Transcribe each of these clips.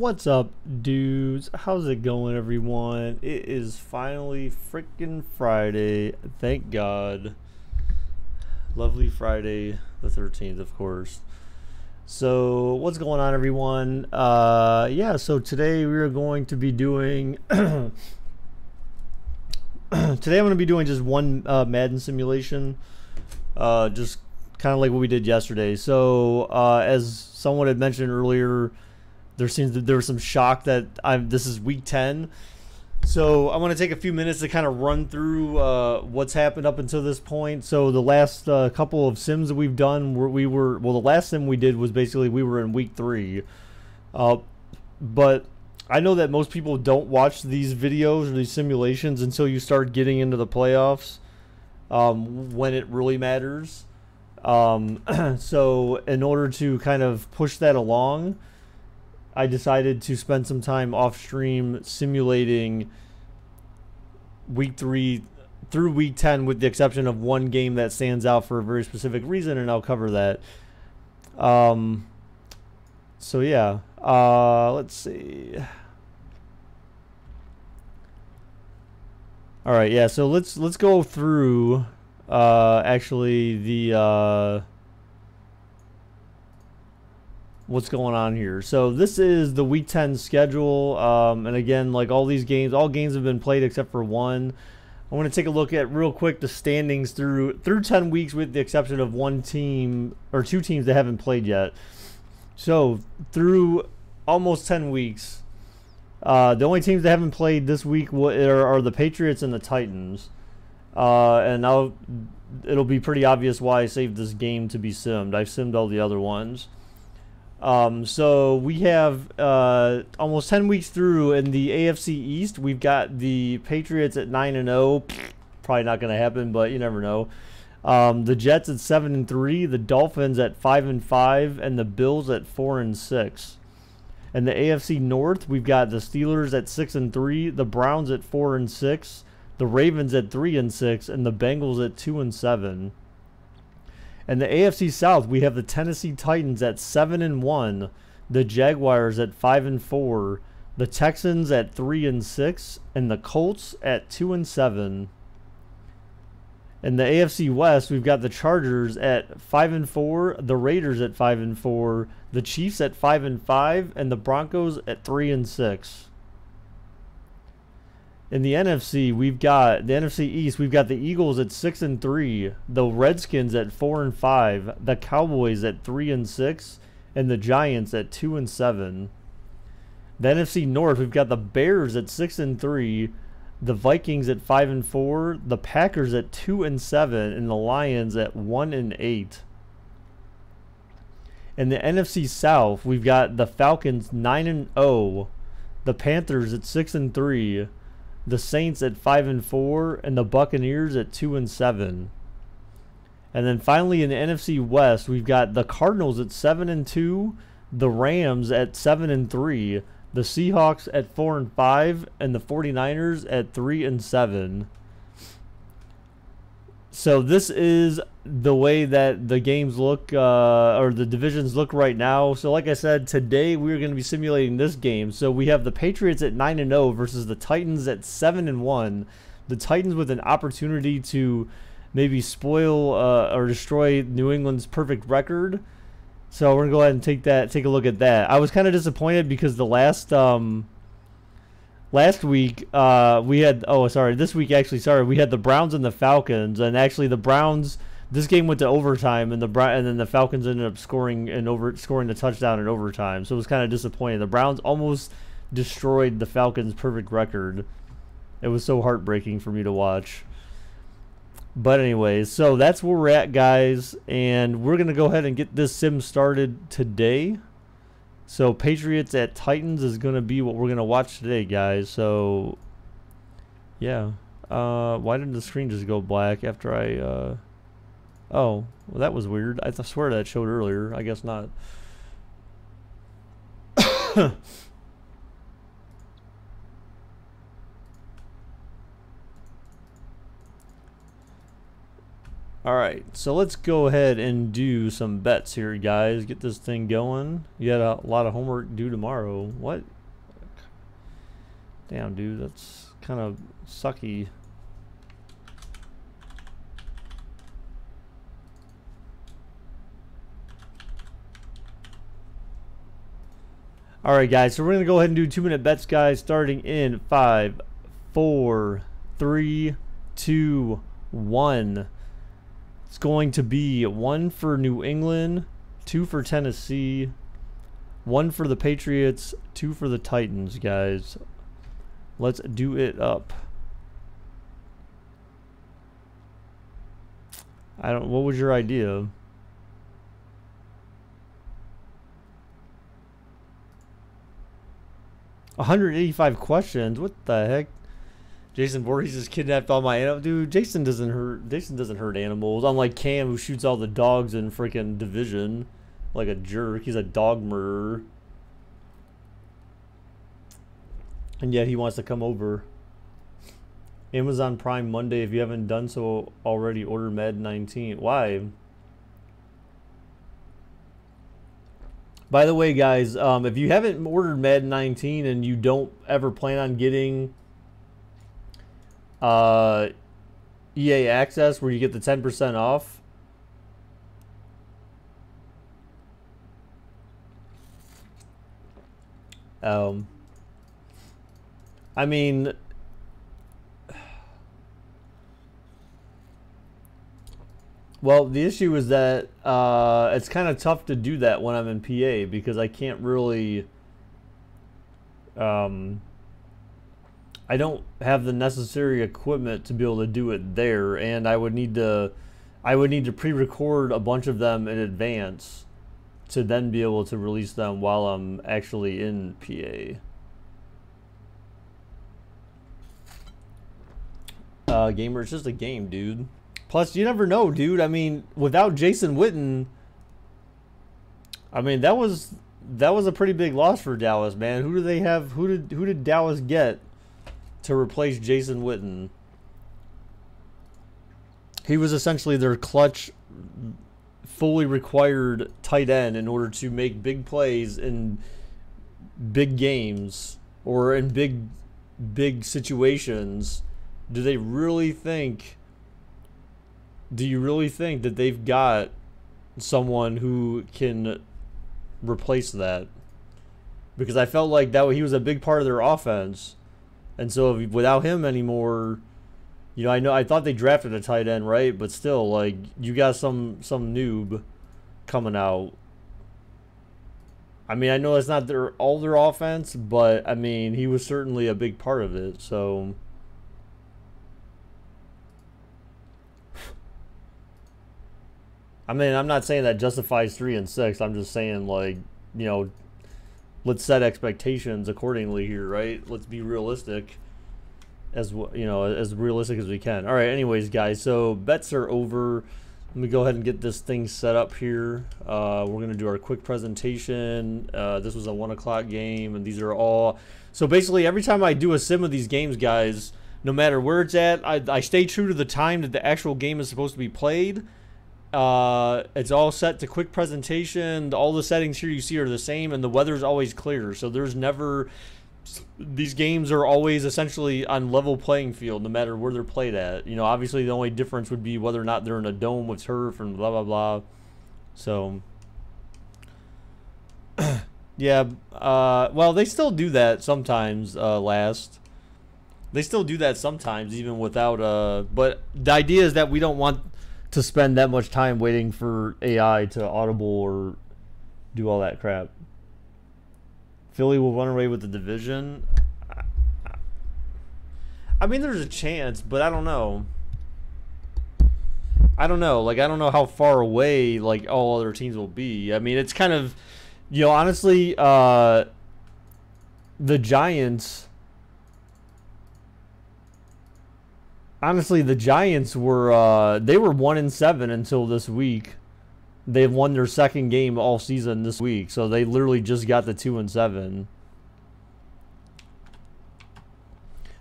What's up, dudes? How's it going, everyone? It is finally freaking Friday. Thank God. Lovely Friday the 13th, of course. So, what's going on, everyone? Yeah, so today we are going to be doing... today I'm going to be doing just one Madden simulation. Just kind of like what we did yesterday. So, as someone had mentioned earlier... there was some shock that this is week 10. So I want to take a few minutes to kind of run through what's happened up until this point. So the last couple of sims that we've done, the last sim we did was basically we were in week 3. But I know that most people don't watch these videos or these simulations until you start getting into the playoffs, when it really matters. So in order to kind of push that along, I decided to spend some time off stream simulating week 3 through week 10, with the exception of one game that stands out for a very specific reason, and I'll cover that. So yeah, let's see. All right, yeah. So let's go through actually the what's going on here. So this is the week 10 schedule, and again, like all these games, all games have been played except for one. I want to take a look at real quick the standings through 10 weeks, with the exception of one team or two teams that haven't played yet. So through almost 10 weeks, the only teams that haven't played this week are the Patriots and the Titans, and now it'll be pretty obvious why I saved this game to be simmed. I've simmed all the other ones. So we have almost 10 weeks through. In the AFC East, we've got the Patriots at 9-0. Probably not going to happen, but you never know. The Jets at 7-3, the Dolphins at 5-5, and the Bills at 4-6. In the AFC North, we've got the Steelers at 6-3, the Browns at 4-6, the Ravens at 3-6, and the Bengals at 2-7. In the AFC South, we have the Tennessee Titans at 7-1, the Jaguars at 5-4, the Texans at 3-6, and the Colts at 2-7. In the AFC West, we've got the Chargers at 5-4, the Raiders at 5-4, the Chiefs at 5-5, and the Broncos at 3-6. In the NFC, we've got the NFC East. We've got the Eagles at 6-3, the Redskins at 4-5, the Cowboys at 3-6, and the Giants at 2-7. The NFC North, we've got the Bears at 6-3, the Vikings at 5-4, the Packers at 2-7, and the Lions at 1-8. In the NFC South, we've got the Falcons 9-0, the Panthers at 6-3. The Saints at 5-4, and the Buccaneers at 2-7. And then finally in the NFC West, we've got the Cardinals at 7-2, the Rams at 7-3, the Seahawks at 4-5, and the 49ers at 3-7. So this is the way that the games look, or the divisions look right now. So like I said, today we're going to be simulating this game. So we have the Patriots at 9-0 versus the Titans at 7-1. The Titans with an opportunity to maybe spoil or destroy New England's perfect record. So we're going to go ahead and take a look at that. I was kind of disappointed because the last week, we had, this week actually, we had the Browns and the Falcons, and actually the Browns, this game went to overtime, and then the Falcons ended up scoring the touchdown in overtime. So it was kind of disappointing. The Browns almost destroyed the Falcons' perfect record. It was so heartbreaking for me to watch. But anyways, so that's where we're at, guys, and we're gonna go ahead and get this sim started today. So Patriots at Titans is going to be what we're going to watch today, guys. So, yeah. Why didn't the screen just go black after I... Oh, well, that was weird. I swear that showed earlier. I guess not. Alright, so let's go ahead and do some bets here, guys. Get this thing going. You got a lot of homework due tomorrow. What? Damn, dude, that's kind of sucky. All right, guys, so we're going to go ahead and do 2-minute bets, guys, starting in 5, 4, 3, 2, 1. It's going to be 1 for New England, 2 for Tennessee, 1 for the Patriots, 2 for the Titans, guys. Let's do it up. What was your idea? $185 questions. What the heck? Jason Voorhees just kidnapped all my animals. Dude, Jason doesn't hurt animals. Unlike Cam, who shoots all the dogs in freaking Division like a jerk. He's a dog murderer. And yet he wants to come over. Amazon Prime Monday. If you haven't done so already, order Madden 19. Why? By the way, guys, if you haven't ordered Madden 19 and you don't ever plan on getting EA Access where you get the 10% off, I mean, well, the issue is that it's kind of tough to do that when I'm in PA because I can't really, I don't have the necessary equipment to be able to do it there, and I would need to pre-record a bunch of them in advance to then be able to release them while I'm actually in PA. Gamer, it's just a game, dude. Plus, you never know, dude. I mean, without Jason Witten, I mean, that was a pretty big loss for Dallas, man. Who do they have? Who did Dallas get to replace Jason Witten? He was essentially their clutch, fully required tight end in order to make big plays in big games or in big situations. Do you really think that they've got someone who can replace that? Because I felt like he was a big part of their offense. And so without him anymore, you know, I thought they drafted a tight end, right? But still, like, you got some noob coming out. I mean, I know that's not all their offense, but I mean, he was certainly a big part of it. So I mean, I'm not saying that justifies 3 and 6. I'm just saying, like, you know, let's set expectations accordingly here, right? Let's be realistic, as realistic as we can. All right. Anyways, guys, so bets are over. Let me go ahead and get this thing set up here. We're gonna do our quick presentation. This was a 1 o'clock game, and these are all. So basically, every time I do a sim of these games, guys, no matter where it's at, I stay true to the time that the actual game is supposed to be played. It's all set to quick presentation. All the settings here you see are the same, and the weather is always clear. So there's never, these games are always essentially on level playing field, no matter where they're played at. You know, obviously the only difference would be whether or not they're in a dome with turf and blah blah blah. So yeah, well, they still do that sometimes. They still do that sometimes, even without but the idea is that we don't want to spend that much time waiting for AI to audible or do all that crap. Philly will run away with the division. I mean, there's a chance, but I don't know. Like, I don't know how far away, like, all other teams will be. I mean, it's kind of, you know, honestly, the Giants... Honestly, the Giants were they were 1-7 until this week. They've won their second game all season this week, so they literally just got the 2-7.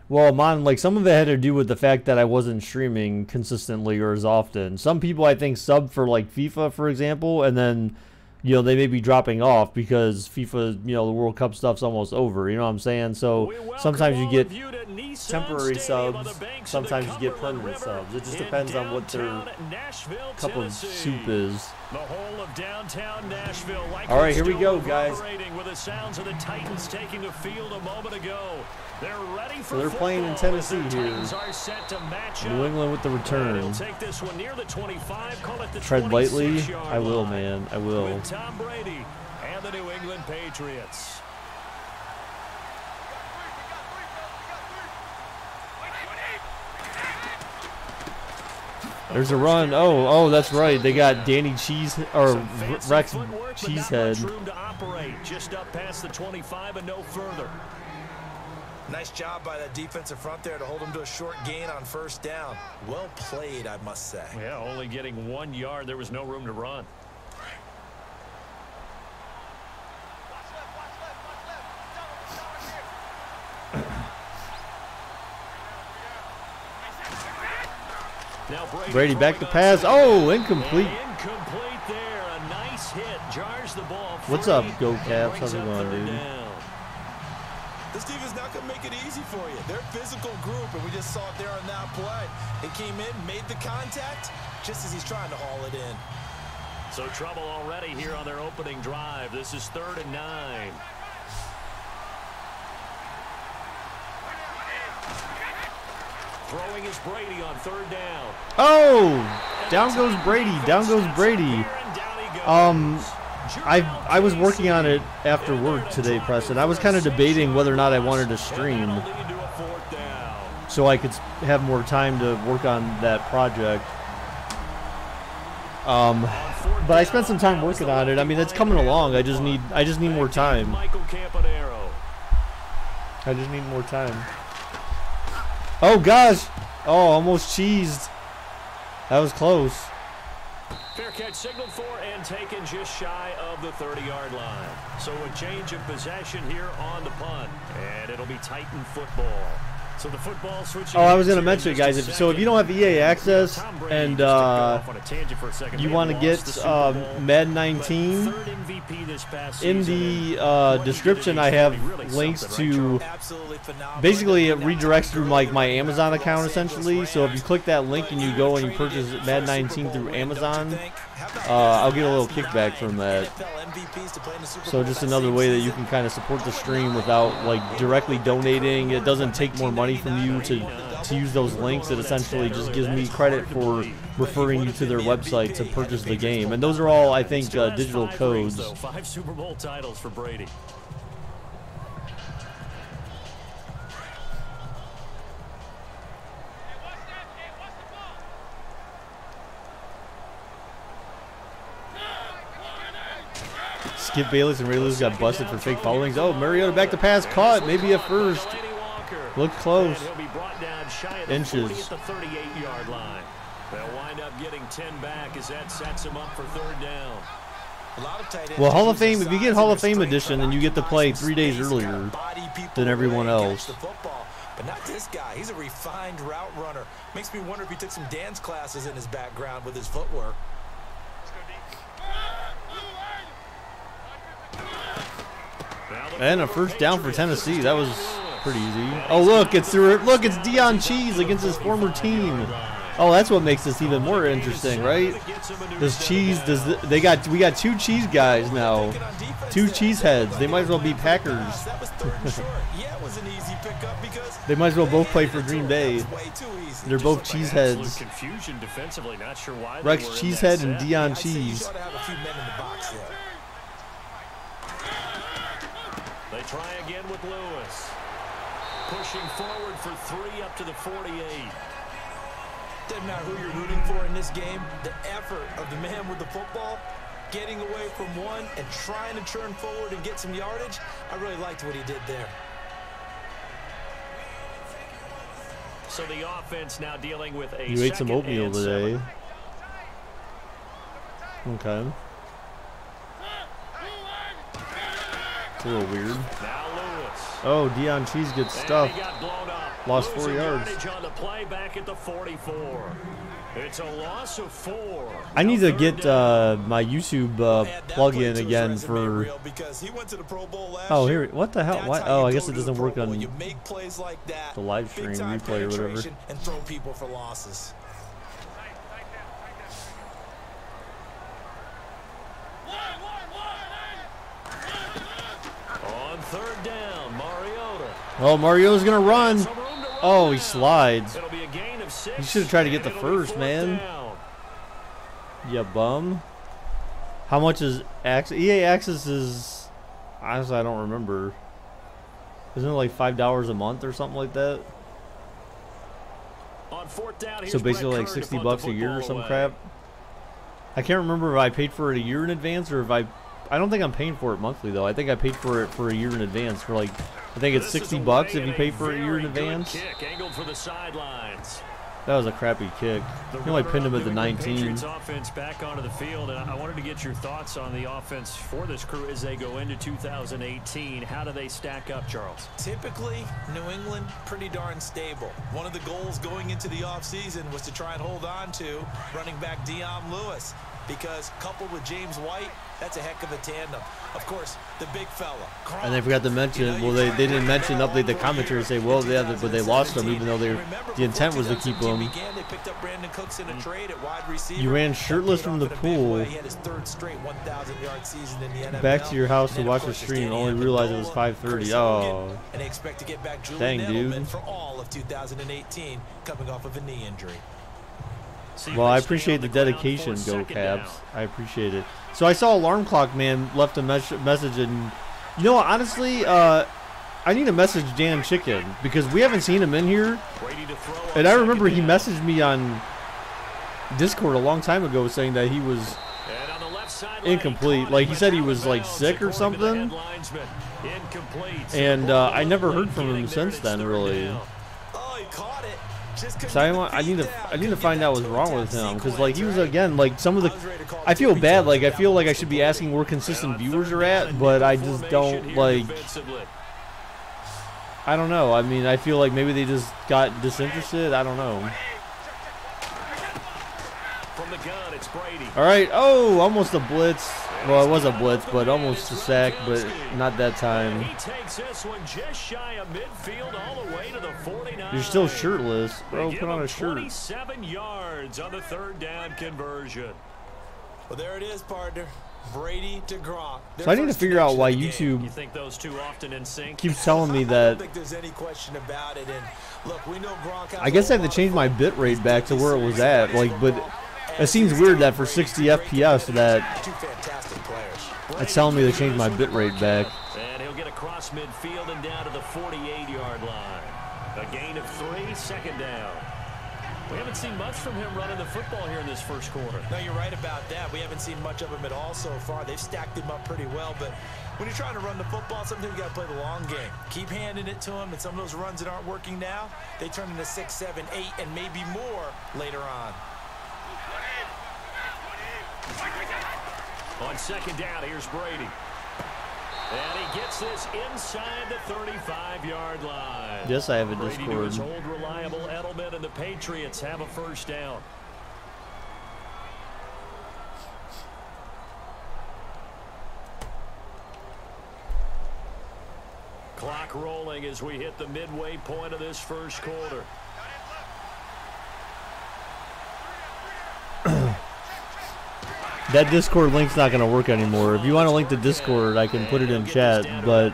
Well, like, some of it had to do with the fact that I wasn't streaming consistently or as often. Some people, I think, sub for like FIFA, for example, and then you know, they may be dropping off because FIFA, you know, the World Cup stuff's almost over. You know what I'm saying? So sometimes you get temporary subs, sometimes you get permanent subs. It just depends on what their cup of soup is. The whole of downtown Nashville. All right, here we go, guys. With the sounds of the Titans taking the field a moment ago. They're ready for so they're playing in Tennessee here. New England with the return. Take this one near the 25, call it the Tread lightly. I will, man. I will. With Tom Brady and the New England Patriots. There's a run. Oh, that's right. They got Danny Cheese or Rex Cheesehead. Just up past the 25 and no further. Nice job by that defensive front there to hold them to a short gain on first down. Well played, I must say. Yeah, only getting 1 yard. There was no room to run. Now Brady back to pass. Oh, incomplete. Incomplete there. A nice hit. Jars the ball free. What's up, Go Caps? How's it going, dude? This team is not going to make it easy for you. They're a physical group, and we just saw it there on that play. They came in, made the contact, just as he's trying to haul it in. So trouble already here on their opening drive. This is 3rd and 9. Throwing is Brady on 3rd down. Oh, down goes Brady. Down goes Brady. I was working on it after work today, Preston. I was kind of debating whether or not I wanted to stream so I could have more time to work on that project. But I spent some time working on it. I mean, it's coming along. I just need more time. I just need more time. Oh gosh! Oh, almost cheesed. That was close. Fair catch signaled for and taken just shy of the 30-yard line. So a change of possession here on the punt, and it'll be Titan football. So the football switching. Oh, I was going to mention, guys. If you don't have EA access and you want to get Madden 19, in the description I have links to. Basically, it redirects through like my Amazon account essentially. So if you click that link and you go and you purchase Madden 19 through Amazon, I'll get a little kickback from that. So just another way that you can kind of support the stream without like directly donating. It doesn't take more money from you to use those links. It essentially just gives me credit for referring you to their website to purchase the game. And those are all, I think, digital codes. 5 Super Bowl titles for Brady. Skip Bayless and Ray Lewis got busted for fake foulings. Oh, Mariota back to pass, caught, maybe a first. Looked close. Inches. At the 38-yard line. They'll wind up getting 10 back as that sets them up for 3rd down. Well, Hall of Fame, if you get Hall of Fame edition, then you get to play 3 days earlier than everyone else. But not this guy. He's a refined route runner. Makes me wonder if he took some dance classes in his background with his footwork. And a first down for Tennessee. That was pretty easy. Oh, look, it's Deion Cheese against his former team. Oh, that's what makes this even more interesting, right? We got 2 cheese guys now. 2 cheese heads. They might as well be Packers. They might as well both play for Green Bay. They're both cheese heads. Rex Cheesehead and Deion Cheese. They try again with Lewis. Pushing forward for 3 up to the 48. Doesn't matter who you're rooting for in this game. The effort of the man with the football, getting away from one and trying to turn forward and get some yardage. I really liked what he did there. So the offense now dealing with a You ate some oatmeal today. Okay. It's a little weird. Now Lewis. Oh, Deion Cheese gets stuffed. He got blown up. Lost 4 yards. On the play back at the 44. It's a loss of 4. I need to get my YouTube plug-in again for. Oh, here. What the hell? What? Oh, I guess it doesn't work on the live stream replay or whatever. And throw people for losses. On 3rd down, Mariota. Oh, Mariota's gonna run. Oh, he slides. It'll be a gain of 6. You should have tried to get the first, man. You bum. How much is Access? EA Access is, honestly, I don't remember. Isn't it like $5 a month or something like that? On 4th down, So basically like 60 bucks a year or some crap. I can't remember if I paid for it a year in advance or if I don't think I'm paying for it monthly though. I think I paid for it for a year in advance for like, I think it's 60 bucks if you pay for it a year in advance. Kick angled for the sidelines. That was a crappy kick. He only pinned him at the 19. Patriots offense back onto the field, and I wanted to get your thoughts on the offense for this crew as they go into 2018. How do they stack up, Charles? Typically, New England, pretty darn stable. One of the goals going into the offseason was to try and hold on to running back Dion Lewis, because coupled with James White, that's a heck of a tandem. Of course, the big fella. And they forgot to mention, well, they didn't mention, update the commentary and say, well, yeah, but they lost him, even though the intent was to keep him. You ran shirtless from the pool back to your house to watch the stream, only realized it was 5:30. Oh, dang, dude. For all of 2018, coming off of a knee injury. Well, I appreciate the dedication, Go Caps. I appreciate it. So I saw Alarm Clock Man left a message, and you know what, honestly, I need to message Dan Chicken because we haven't seen him in here. And I remember he messaged me on Discord a long time ago saying that he was incomplete. Like he said he was like sick or something. And I never heard from him since then, really. So I need to find out what's wrong with him, because like he was, again, like some of the, I feel bad, like I feel like I should be asking where consistent viewers are at, but I just don't, like, I don't know. I mean, I feel like maybe they just got disinterested. I don't know. All right. Oh, almost a blitz. Well, it was a blitz, but almost a sack, but not that time. He takes this one just shy of midfield all the way to the 49. You're still shirtless, bro. Put on a shirt. 27 yards on the 3rd down conversion. Well, there it is, partner. Brady to Gronk. So I need to figure out why YouTube you think those two often in sync? keeps telling me that. I don't think there's any question about it. And look, we know Gronk. I guess I have to change my bit rate back to where it was at. Like, but it seems weird that for 60 FPS that it's telling me to change my bit rate back. And he'll get across midfield and down to the 48-yard line. A gain of 3, 2nd down. We haven't seen much from him running the football here in this first quarter. No, you're right about that. We haven't seen much of him at all so far. They've stacked him up pretty well, but when you're trying to run the football, sometimes you got to play the long game. Keep handing it to him, and some of those runs that aren't working now, they turn into 6, 7, 8, and maybe more later on. On 2nd down, here's Brady. And he gets this inside the 35-yard line. Yes, I have a Brady Discord. to his old reliable Edelman, and the Patriots have a 1st down. Clock rolling as we hit the midway point of this first quarter. That Discord link's not going to work anymore. If you want to link to Discord, I can put it in chat, but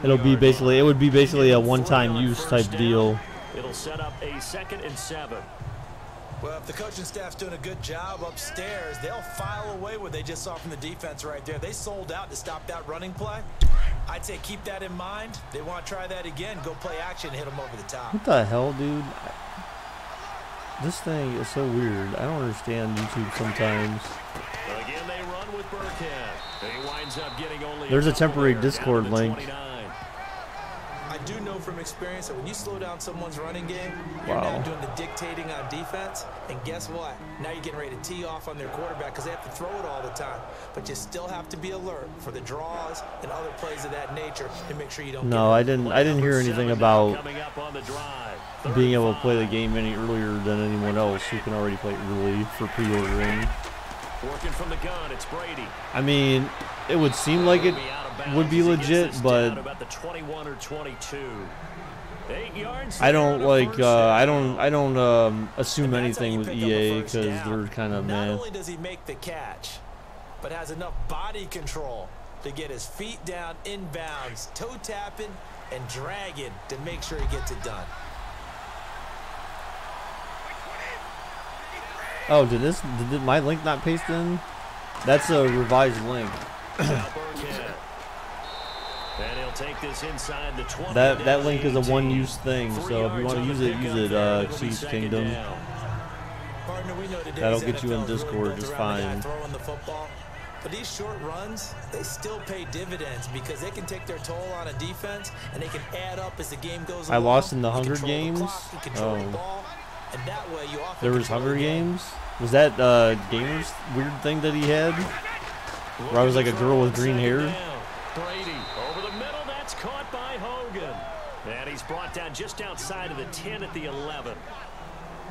it'll be basically, it would be basically a one-time use type deal. It'll set up a 2nd and 7. Well, if the coaching staff's doing a good job upstairs, they'll file away what they just saw from the defense right there. They sold out to stop that running play. I'd say keep that in mind. They want to try that again. Go play action and hit them over the top. What the hell, dude? This thing is so weird. I don't understand YouTube sometimes. Again, they run with Burkhead. He winds up getting only There's a temporary Discord link. I do know from experience that when you slow down someone's running game, you're Wow. now doing the dictating on defense. And guess what? Now you're getting ready to tee off on their quarterback because they have to throw it all the time. But you still have to be alert for the draws and other plays of that nature to make sure you don't. No, I didn't hear anything about Coming up on the drive. being able to play the game any earlier than anyone else who can already play early for pre-ordering. Working from the gun, it's Brady. I mean, it would seem like it would be legit, but about the 21 or 22. 8 yards. I don't like I don't assume anything with EA because they're kind of Not meh. only does he make the catch, but has enough body control to get his feet down inbounds, toe tapping and dragging to make sure he gets it done. Oh, did my link not paste in? That's a revised link. And he'll take this inside the 20. That link is a one-use thing, so if you want to use it, Chiefs Kingdom. Partner, we know today's That'll get you in NFL is Discord really built just around the guy fine. throwing the football. But these short runs, they still pay dividends because they can take their toll on a defense and they can add up as the game goes along. I lost in the You Hunger control the Games? clock, you control the Oh. ball, and that way you often There was control Hunger the game. Games? Was that Gamer's weird thing that he had? Where I was like a girl with green hair? Brady over the middle, that's caught by Hogan. And he's brought down just outside of the 10 at the 11.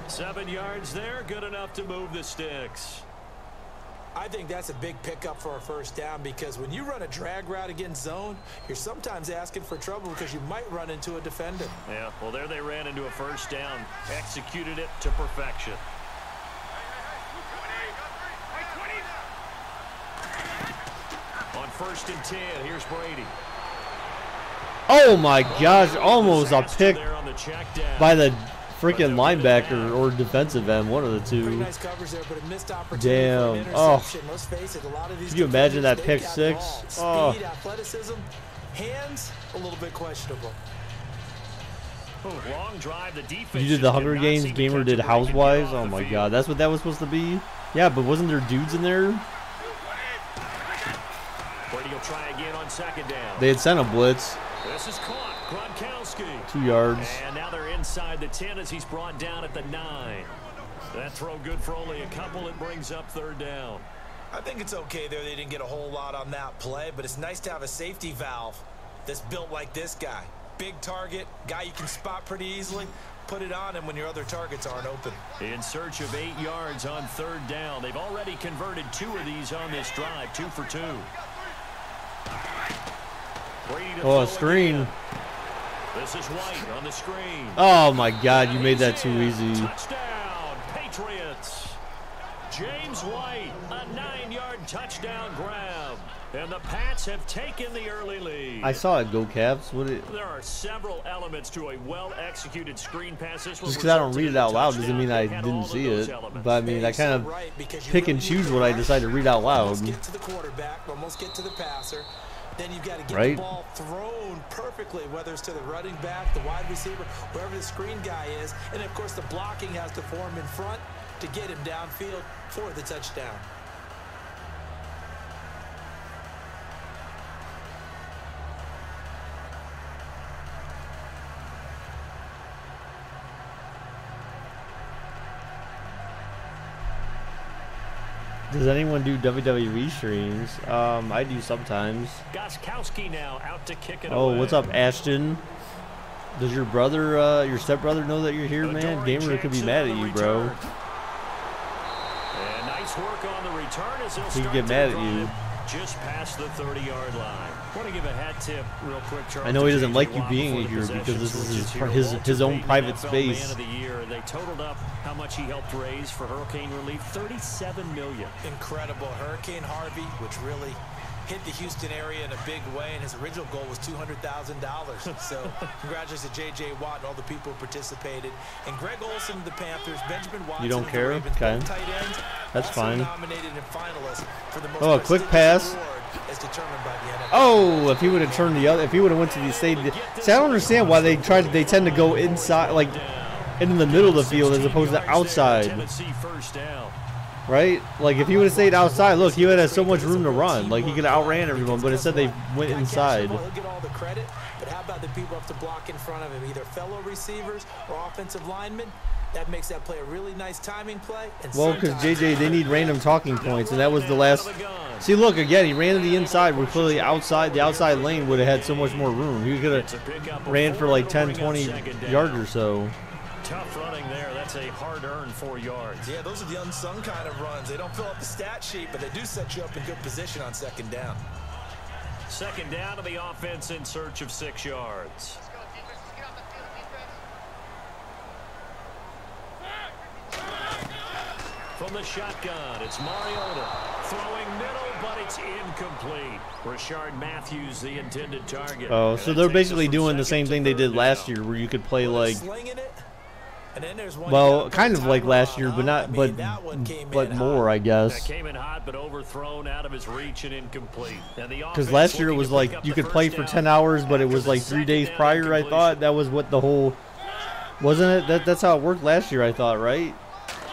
7 yards there, good enough to move the sticks. I think that's a big pickup for a first down because when you run a drag route against zone, you're sometimes asking for trouble because you might run into a defender. Yeah, well, there they ran into a first down, executed it to perfection. On 1st and 10, here's Brady. Oh my gosh, almost a pick There on the check down. by the freaking linebacker or defensive end, one of the Pretty two. nice coverage there, but a missed opportunity Damn. for an Oh. interception. Let's face it, a lot of these Could you imagine defenders, that they've pick got six? ball. Oh. Speed, athleticism, hands, a little bit questionable. Long drive, the defense. You did the Hunger did not Games, seem to Gamer catch did a break and get Housewives? off Oh the my field. god, that's what that was supposed to be? Yeah, but wasn't there dudes in there? Brady will try again on 2nd down. They had sent a blitz. This is caught. Gronkowski. 2 yards. And now they're inside the 10 as he's brought down at the 9. That throw good for only a couple. It brings up 3rd down. I think it's okay there. They didn't get a whole lot on that play, but it's nice to have a safety valve that's built like this guy. Big target, guy you can spot pretty easily. Put it on him when your other targets aren't open. In search of 8 yards on 3rd down. They've already converted 2 of these on this drive. 2 for 2. Brady to Oh, a throw screen. again. This is White on the screen. Oh my god, you made that too easy. Touchdown, Patriots. James White, a 9-yard touchdown grab. And the Pats have taken the early lead. I saw it go Cavs. What it, There are several elements to a well-executed screen pass. This one just because I don't resulted read in it a out loud doesn't mean I touchdown. They had didn't all of see those it. elements. But I mean, I kind of Right, because you pick really and need choose the what I rush. decide to read out Almost loud. get to the quarterback, almost get to the passer. Then you've got to get Right. the ball thrown perfectly, whether it's to the running back, the wide receiver, wherever the screen guy is. And, of course, the blocking has to form in front to get him downfield for the touchdown. Does anyone do WWE streams? I do sometimes. Goskowski now out to kick it Oh, away. what's up, Ashton? Does your brother, your stepbrother know that you're here, man? Adoree Gamer could be Jackson mad on at the you, bro. return. And nice work on the return as he'll He start could get to mad at drive you. just past the 30-yard line. I want to give a hat tip real quick, Charles. I know he to doesn't J.J. like you Watt being before the here possession because this is switches here. his own Walter private Payton, space. NFL Man of the Year. They totaled up how much he helped raise for hurricane relief, $37 million. Incredible. Hurricane Harvey, which really hit the Houston area in a big way, and his original goal was $200,000. So congratulations to J.J. Watt and all the people who participated. And Greg Olson of the Panthers, Benjamin Watson You don't of care? the Ravens, Okay. both tight ends, That's also fine. nominated and finalists for the most Oh, a quick prestigious pass. award as determined by the NFL. Oh, if he would have turned the other, if he would have went to the state. See, I don't understand why they tend to go inside, like in the middle of the field as opposed to outside, Tennessee first down. right? Like if he would have stayed outside, look, he would have so much room to run. Like he could have outran everyone, but instead they went inside. He'll get all the credit, but how about other people have to block in front of him, either fellow receivers or offensive linemen. That makes that play a really nice timing play. And well, because JJ, they need random talking points, and that was the last. See, look again. He ran to the inside. We're clearly outside. The outside lane would have had so much more room. He could have ran for like 10, 20 yards or so. Tough running there. That's a hard-earned 4 yards. Yeah, those are the unsung kind of runs. They don't fill up the stat sheet, but they do set you up in good position on second down. Second down to the offense in search of 6 yards. From the shotgun, it's Mariota throwing middle, but it's incomplete. Rashard Matthews, the intended target. Oh, so they're basically doing the same thing they did last year, where you could play like, well, kind of like last year, but not, but more, I guess. That came in hot, but overthrown out of his reach and incomplete. Because last year it was like you could play for 10 hours, but it was like 3 days prior. I thought that was what the whole, wasn't it? That's how it worked last year. I thought, right?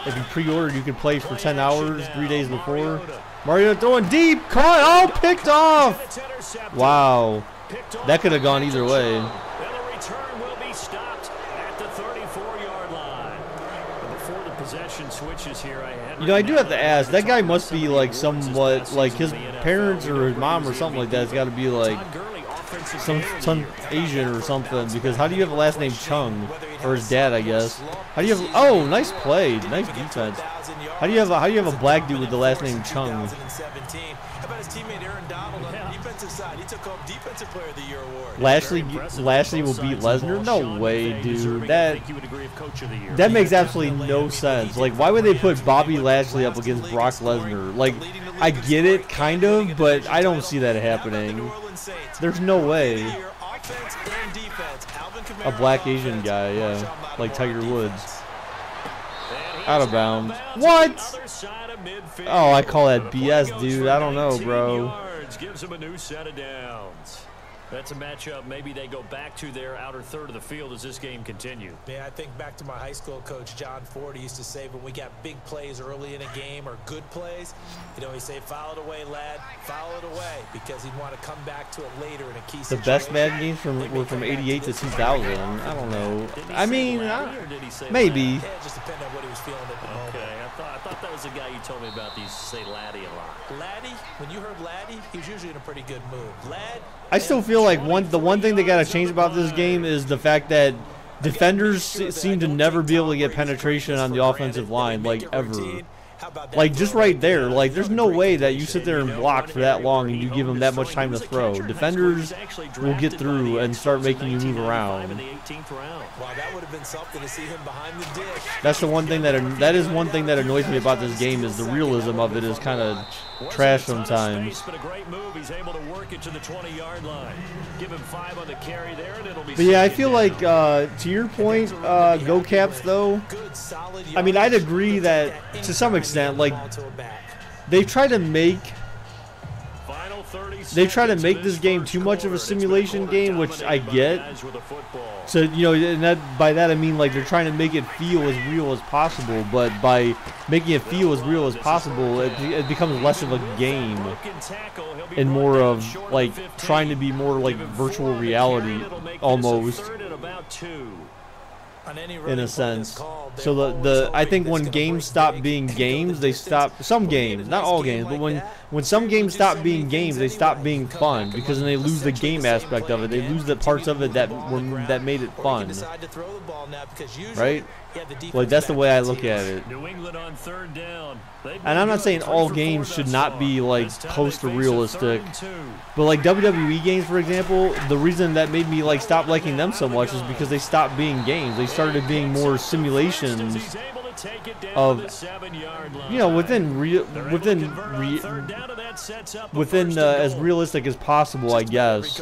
If you pre-ordered, you could play for 10 hours 3 days before. Mariota throwing deep, caught, oh, picked off. Wow, that could have gone either way. And the return will be stopped at the 34-yard line. Before the possession switches here, I do have to ask. That guy must be like somewhat like his parents or his mom or something like that. It's got to be like some Asian or something, because how do you have a last name Chung, or his dad, I guess? How do you have? Oh, nice play, nice defense. How do you have a black dude with the last name Chung? How about his teammate Aaron Donald on the defensive side? He took home Defensive Player of the Year award. Lashley will beat Lesnar? No way, dude. That makes absolutely no sense. Like, why would they put Bobby Lashley up against Brock Lesnar? Like, I get it, kind of, but I don't see that happening. There's no way. A black Asian guy, yeah, like Tiger Woods. Out of bounds. What? Oh, I call that BS, dude. I don't know, bro. Gives him a new set of downs. That's a matchup maybe they go back to their outer third of the field as this game continues. Yeah, I think back to my high school coach, John Ford. He used to say when we got big plays early in a game or good plays, he'd say, foul it away, lad, foul it away, because he'd want to come back to it later in a key situation. The best Madden games were from 88 to 2000. I don't know. I mean, maybe. Yeah, it just depended on what he was feeling at the moment. Okay, I thought that was the guy you told me about. He used to say Laddie a lot. Laddie, when you heard Laddie, he was usually in a pretty good mood. Lad. I still feel like the one thing they got to change about this game is the fact that defenders seem to never be able to get penetration on the offensive line, like, ever. Like, just right there, like, there's no way that you sit there and block for that long and you give them that much time to throw. Defenders will get through and start making you move around. That's the one thing that is one thing that annoys me about this game, is the realism of it is kind of trash sometimes. But yeah, I feel like, to your point, Go Caps, though, I mean, I'd agree that to some extent, like, they try to make this game too much of a simulation game, which I get. So, and by that I mean, like, they're trying to make it feel as real as possible, but by making it feel as real as possible, it becomes less of a game and more of, like, trying to be more like virtual reality almost, in a sense. So I think when games stop being games, they stop, some games, not all games, but when some games stop being games, they stop being fun, because then they lose the game aspect of it. They lose the parts of it that made it fun. Right? Like, that's the way I look at it. And I'm not saying all games should not be, like, close to realistic, but like WWE games, for example, the reason that made me, like, stop liking them so much is because they stopped being games. They started being more simulations of, within as realistic as possible, I guess.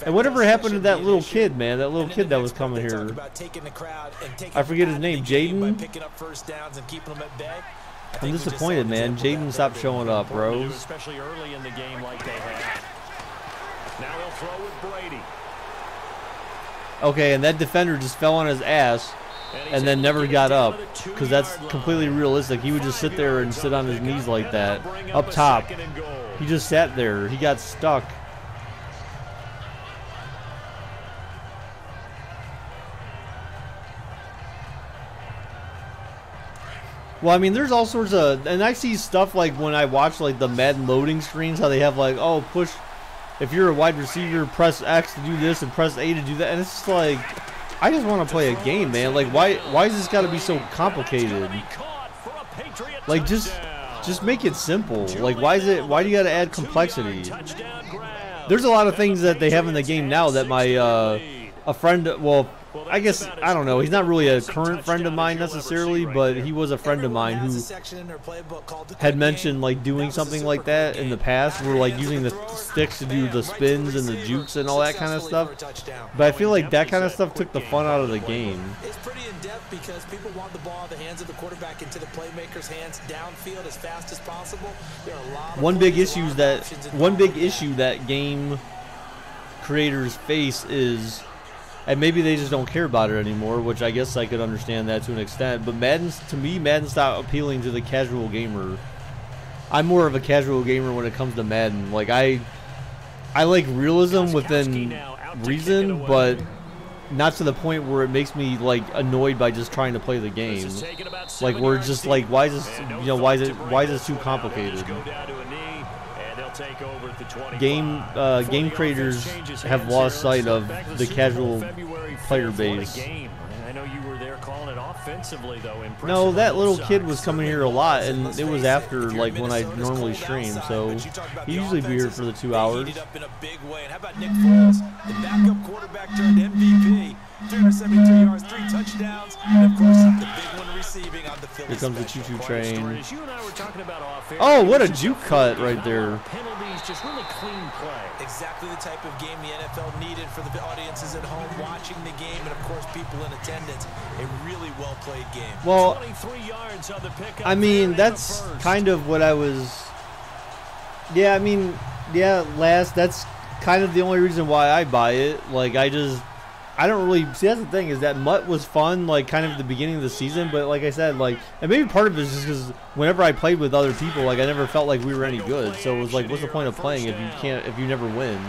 And whatever happened to that little kid, man? That little kid that was coming here. I forget his name. Jaden? I'm disappointed, man. Jaden stopped showing up, bro. Especially early in the game like they have. Now he'll throw with Brady. Okay, and that defender just fell on his ass and then never got up, because that's completely realistic. He would just sit there and sit on his knees like that, up top. He just sat there. He got stuck. Well, I mean, there's all sorts of, and I see stuff like when I watch like the Madden loading screens, how they have like, oh, push, if you're a wide receiver, press X to do this and press A to do that, and it's just like, I just want to play a game, man. Like, why is this got to be so complicated? Like, just make it simple. Like, why do you got to add complexity? There's a lot of things that they have in the game now that my a friend, well, I guess, I don't know, he's not really a current friend of mine necessarily, but he was a friend of mine who had mentioned like doing something like that in the past, where like using the sticks to do the spins and the jukes and all that kind of stuff. But I feel like that kind of stuff took the fun out of the game. It's pretty in-depth because people want the ball in the hands of the quarterback into the playmaker's hands downfield as fast as possible. There are a lot of one big issue that game creators face is, and maybe they just don't care about it anymore, which I guess I could understand that to an extent. But to me, Madden stopped appealing to the casual gamer. I'm more of a casual gamer when it comes to Madden. Like, I like realism within reason, but not to the point where it makes me like annoyed by just trying to play the game. Like, we're just like, why is this, you know, why is this too complicated? Game creators have lost sight of the casual player base. I know you were there calling it offensively, though. No, that little kid was coming here a lot, and it was after like when I normally stream, so he usually be here for the 2 hours. How about Nick Foles, the backup quarterback turned MVP? 373 yards, 3 touchdowns, and of course the big one receiving on the Philly. Here comes the choo-choo train. You and I were talking about oh, what a juke cut right there. Penalties, just really clean play. Exactly the type of game the NFL needed for the audiences at home watching the game, and of course people in attendance. A really well-played game. Well, 23 yards on the pickup. I mean, that's kind of what I was. Yeah, I mean, yeah, that's kind of the only reason why I buy it. Like, I don't really see. That's the thing, is that Mutt was fun, like kind of at the beginning of the season, but like I said, like, and maybe part of it is just because whenever I played with other people, like I never felt like we were any good. So it was like, what's the point of playing if you never win?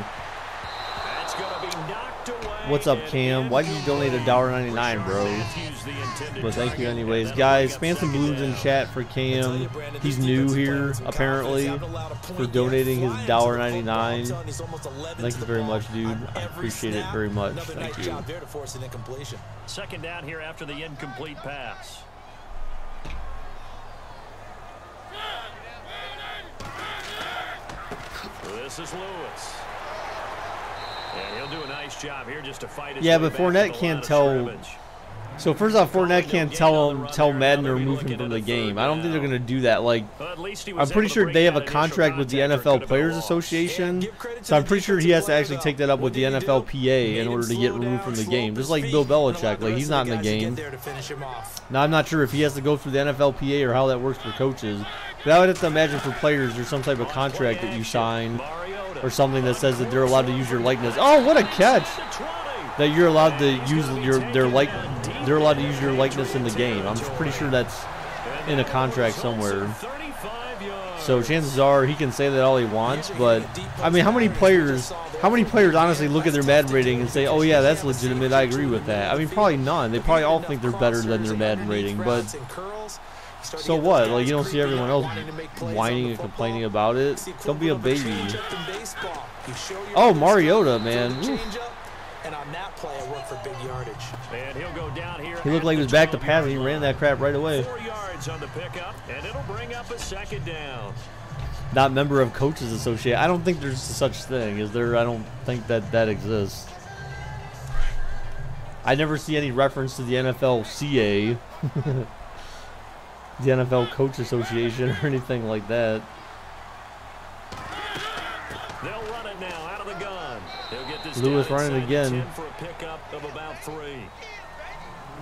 What's up, Cam? Why did you donate $1.99, bro? But thank you anyways. Guys, spam some balloons in chat for Cam. He's new here, apparently, for donating his $1.99. Thank you very much, dude. I appreciate it very much. Thank you. Second down here after the incomplete pass. This is Lewis. And he'll do a nice job here just to fight his way but back Fournette to the can't line of tell. scrimmage. So first off, Fournette can't tell Madden to remove him from the game. I don't think they're going to do that. Like, I'm pretty sure they have a contract with the NFL Players Association, so I'm pretty sure he has to actually take that up with the NFLPA in order to get removed from the game. Just like Bill Belichick, like he's not in the game. Now I'm not sure if he has to go through the NFLPA or how that works for coaches. But I would have to imagine for players there's some type of contract that you sign or something that says that they're allowed to use your likeness. Oh, what a catch! That you're allowed to use they're allowed to use your likeness in the game. I'm pretty sure that's in a contract somewhere. So chances are he can say that all he wants, but I mean, how many players honestly look at their Madden rating and say, "Oh yeah, that's legitimate. I agree with that." I mean, probably none. They probably all think they're better than their Madden rating, but so what? Like, you don't see everyone else whining and complaining about it. Don't be a baby. Oh, Mariota, man. Oof. And on that play, I work for big yardage. And he'll go down here. He looked like he was back to pass, and he ran that crap right away. 4 yards on the pickup, and it'll bring up a second down. Not member of Coaches Association. I don't think there's such thing, is there? I don't think that exists. I never see any reference to the NFLCA, the NFL Coach Association, or anything like that. They'll run it now out of the gun. They'll get this Lewis running again. For a pickup of about 3.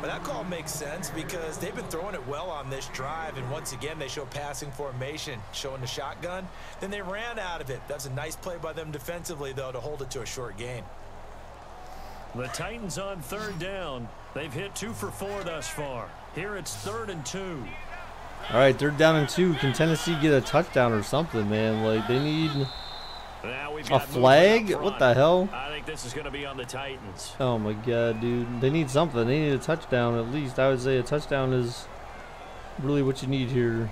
But that call makes sense because they've been throwing it well on this drive, and once again they show passing formation, showing the shotgun. Then they ran out of it. That's a nice play by them defensively, though, to hold it to a short gain. The Titans on third down. They've hit 2 for 4 thus far. Here it's 3rd and 2. All right, 3rd down and 2. Can Tennessee get a touchdown or something, man? Like, they need a flag? What the hell? I think this is going to be on the Titans. Oh my god, dude. They need something. They need a touchdown at least. I would say a touchdown is really what you need here.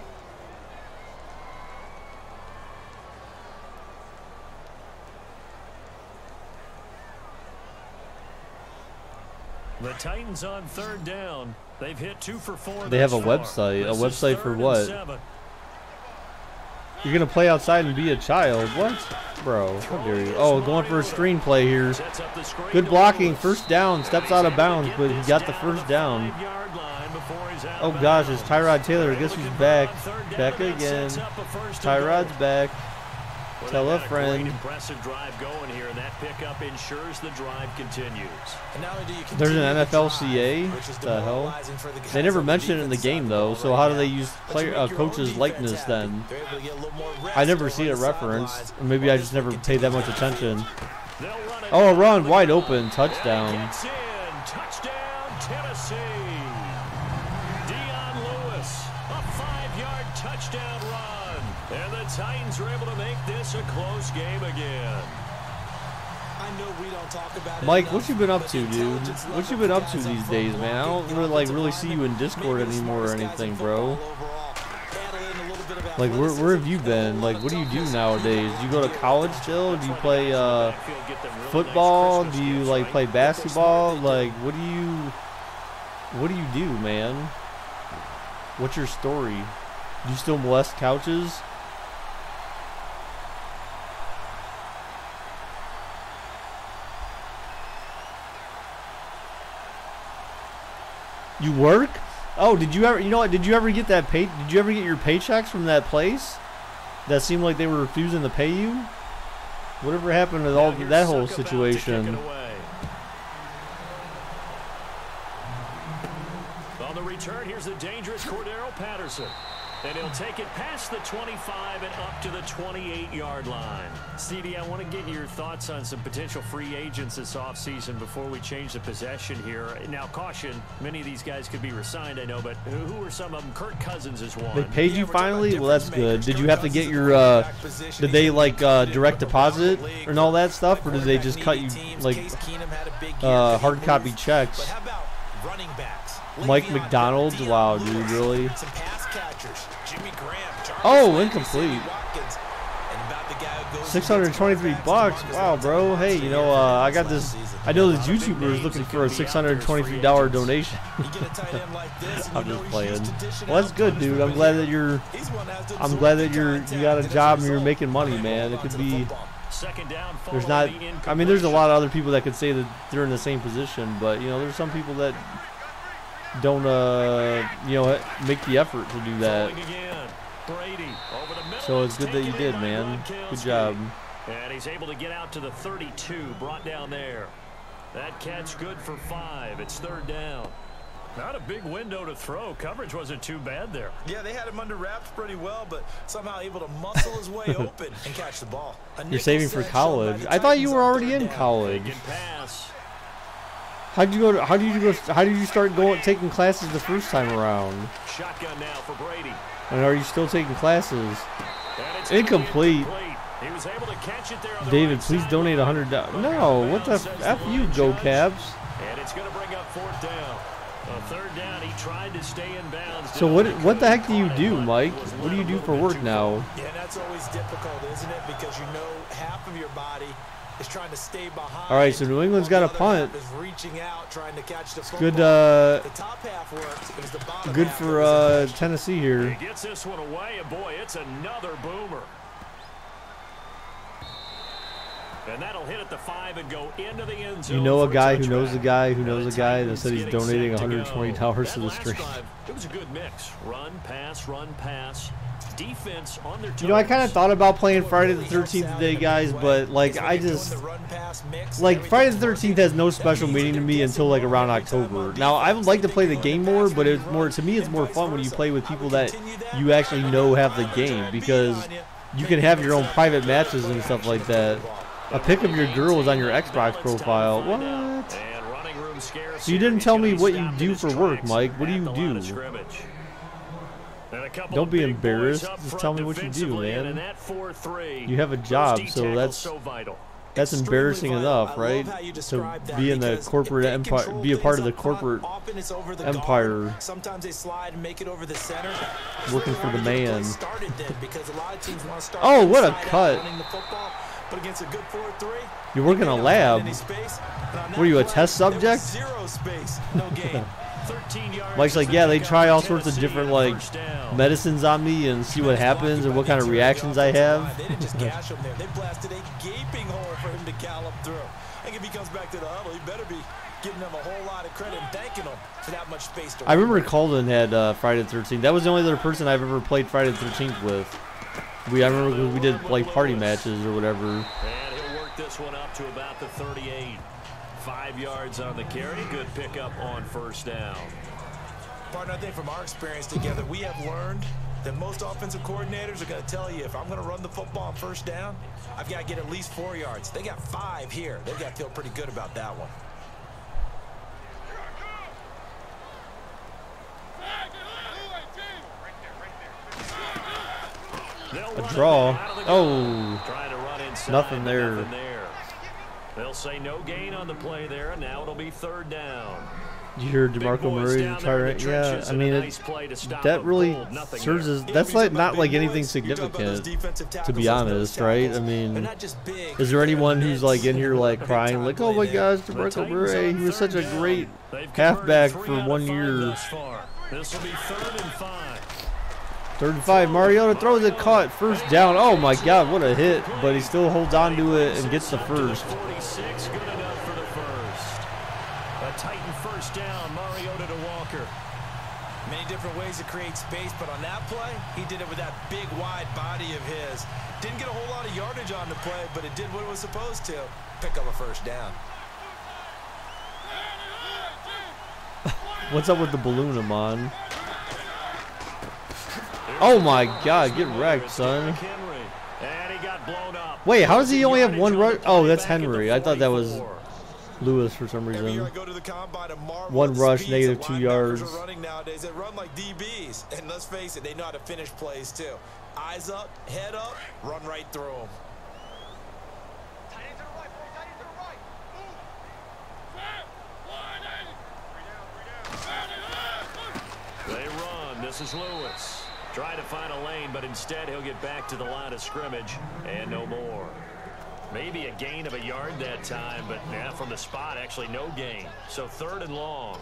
The Titans on 3rd down. They've hit 2 for 4. They have a website. A website for what? You're going to play outside and be a child? What? Bro, how dare you? Oh, going for a screenplay here. Good blocking. First down. Steps out of bounds, but he got the first down. Oh, gosh, it's Tyrod Taylor. I guess he's back. Back again. Tyrod's back. Tell a friend. Impressive drive going here, and that pickup ensures the drive continues. There's an NFLCA? What the hell? They never mentioned it in the game, though, so how do they use coach's likeness then? I never see it referenced. Or maybe I just never paid that much attention. Oh, a run, wide open, touchdown. Touchdown, Tennessee. Dion Lewis, a 5-yard touchdown run. And the Titans are able to make this a close game again. I know we don't talk about Mike, what you been up to, dude? What you been up to these days, man? I don't really see you in Discord anymore or anything, bro. Like, where have you been? Like, what do you do nowadays? Do you go to college still? Do you play football? Do you like play basketball? Like, what do you do, man? What's your story? Do you still molest couches? You work? Oh, did you ever? You know what? Did you ever get that pay? Did you ever get your paychecks from that place? That seemed like they were refusing to pay you. Whatever happened to all that whole situation? On the return, here's the dangerous Cordero Patterson. And he'll take it past the 25 and up to the 28-yard line. CD, I want to get your thoughts on some potential free agents this offseason before we change the possession here. Now, caution, many of these guys could be re-signed, I know, but who are some of them? Kirk Cousins is one. They paid you finally? Well, that's good. Did you have to get your, did they, like, direct deposit and all that stuff? Or did they just cut you, like, hard copy checks? Mike McDonald's? Wow, dude, really? Oh, incomplete. $623. Wow, bro. Hey, you know, I got this. I know this YouTuber is looking for a $623 donation. I'm just playing. Well, that's good, dude. I'm glad that you got a job and you're making money, man. It could be. There's not. I mean, there's a lot of other people that could say that they're in the same position, but you know, there's some people that don't you know, make the effort to do that. So it's good that you did, man. Good job. And he's able to get out to the 32, brought down there. That catch good for 5. It's 3rd down. Not a big window to throw. Coverage wasn't too bad there. Yeah, they had him under wraps pretty well, but somehow able to muscle his way open and catch the ball. You're saving for college. I thought you were already in college. How did you start taking classes the first time around? Shotgun now for Brady. And are you still taking classes? Incomplete. He was able to catch it there on the David, right please side. donate $100. No, what the F you, Go Caps. And it's going to bring up 4th down. 3rd down, he tried to stay in bounds. So what the heck do you do, Mike? What do you do for work now? Yeah, that's always difficult, isn't it? Because you know half of your body is trying to stay behind. All right, so New England's got a punt. Is reaching out, trying to catch the Good, the top half works. It was the bottom good half for Tennessee here. He gets this one away, and boy, it's another boomer. And that'll hit at the 5 and go into the end zone. You know a guy who knows a guy who knows a guy that said he's donating $120 to the stream. It was a good mix. Run, pass. Defense on their toes. You know, I kind of thought about playing Friday the 13th today, guys, but like Friday the 13th has no special meaning to me until like around October. Now, I would like to play the game more, but to me it's more fun when you play with people that you actually know have the game, because you can have your own private matches and stuff like that. A pic of your girl was on your Xbox profile. What? So you didn't tell me what you do for work, Mike. What do you do? Don't be embarrassed. Just tell me what you do, man. You have a job, so that's That's embarrassing enough, right? To be in the corporate empire, be a part of the corporate empire. Sometimes they slide and make it over the center. Working for the man. Oh, what a cut! But against a good 4-3, you're working a lab. Were you a test subject? Zero space, no gain. Mike's like, yeah, they try all sorts of different like medicines on me and see what happens and what kind of reactions I have. They didn't just gash him there. They blasted a gaping hole for him to gallop through. I think if he comes back to the huddle, he better be giving them a whole lot of credit and thanking them for that much space to I remember Calden had Friday the 13th. That was the only other person I've ever played Friday the 13th with. I remember we did like party matches or whatever. And he'll work this one up to about the 38. 5 yards on the carry. Good pickup on first down. Partner, I think from our experience together, we have learned that most offensive coordinators are going to tell you, if I'm going to run the football on first down, I've got to get at least 4 yards. They got 5 here. They've got to feel pretty good about that one. A draw. Oh, nothing there. They'll say no gain on the play there, and now it'll be third down. You hear DeMarco Murray retire? Yeah, I mean, that really serves as, that's like not like anything significant, to be honest, right? I mean, is there anyone who's like in here like crying like, oh my gosh, DeMarco Murray, he was such a great halfback for 1 year. This will be 3rd and 5. 3rd and 5. Mariota throws it, caught, first down. Oh my God, what a hit! But he still holds on to it and gets the first. 46, good enough for the first. A Titan first down. Mariota to Walker. Many different ways to create space, but on that play, he did it with that big, wide body of his. Didn't get a whole lot of yardage on the play, but it did what it was supposed to. Pick up a first down. What's up with the balloon, Amon? Oh my God, get wrecked, son. Wait, how does he only have 1 rush? Oh, that's Henry. I thought that was Lewis for some reason. 1 rush, negative 2 yards. Nowadays, they run like DBs. And let's face it, they know how to finish plays too. Eyes up, head up, run right through them. They run. This is Lewis. Try to find a lane, but instead he'll get back to the line of scrimmage and no more. Maybe a gain of a yard that time, but yeah, from the spot, actually no gain. So 3rd and long.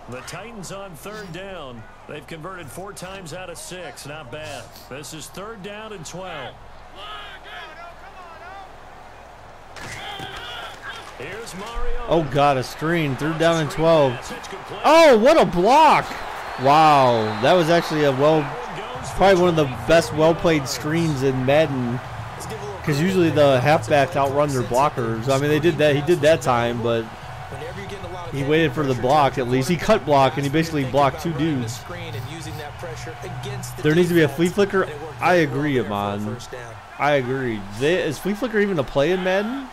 The Titans on 3rd down. They've converted 4 times out of 6. Not bad. This is 3rd down and 12. Here's Mario. Oh God, a screen. 3rd down and 12. Oh, what a block! Wow, that was actually a probably one of the best well-played screens in Madden. Because usually the halfbacks outrun their blockers. I mean, they did that. He did that time, but he waited for the block at least. He cut block and he basically blocked 2 dudes. There needs to be a flea flicker. I agree, Amon. I agree. Is flea flicker even a play in Madden?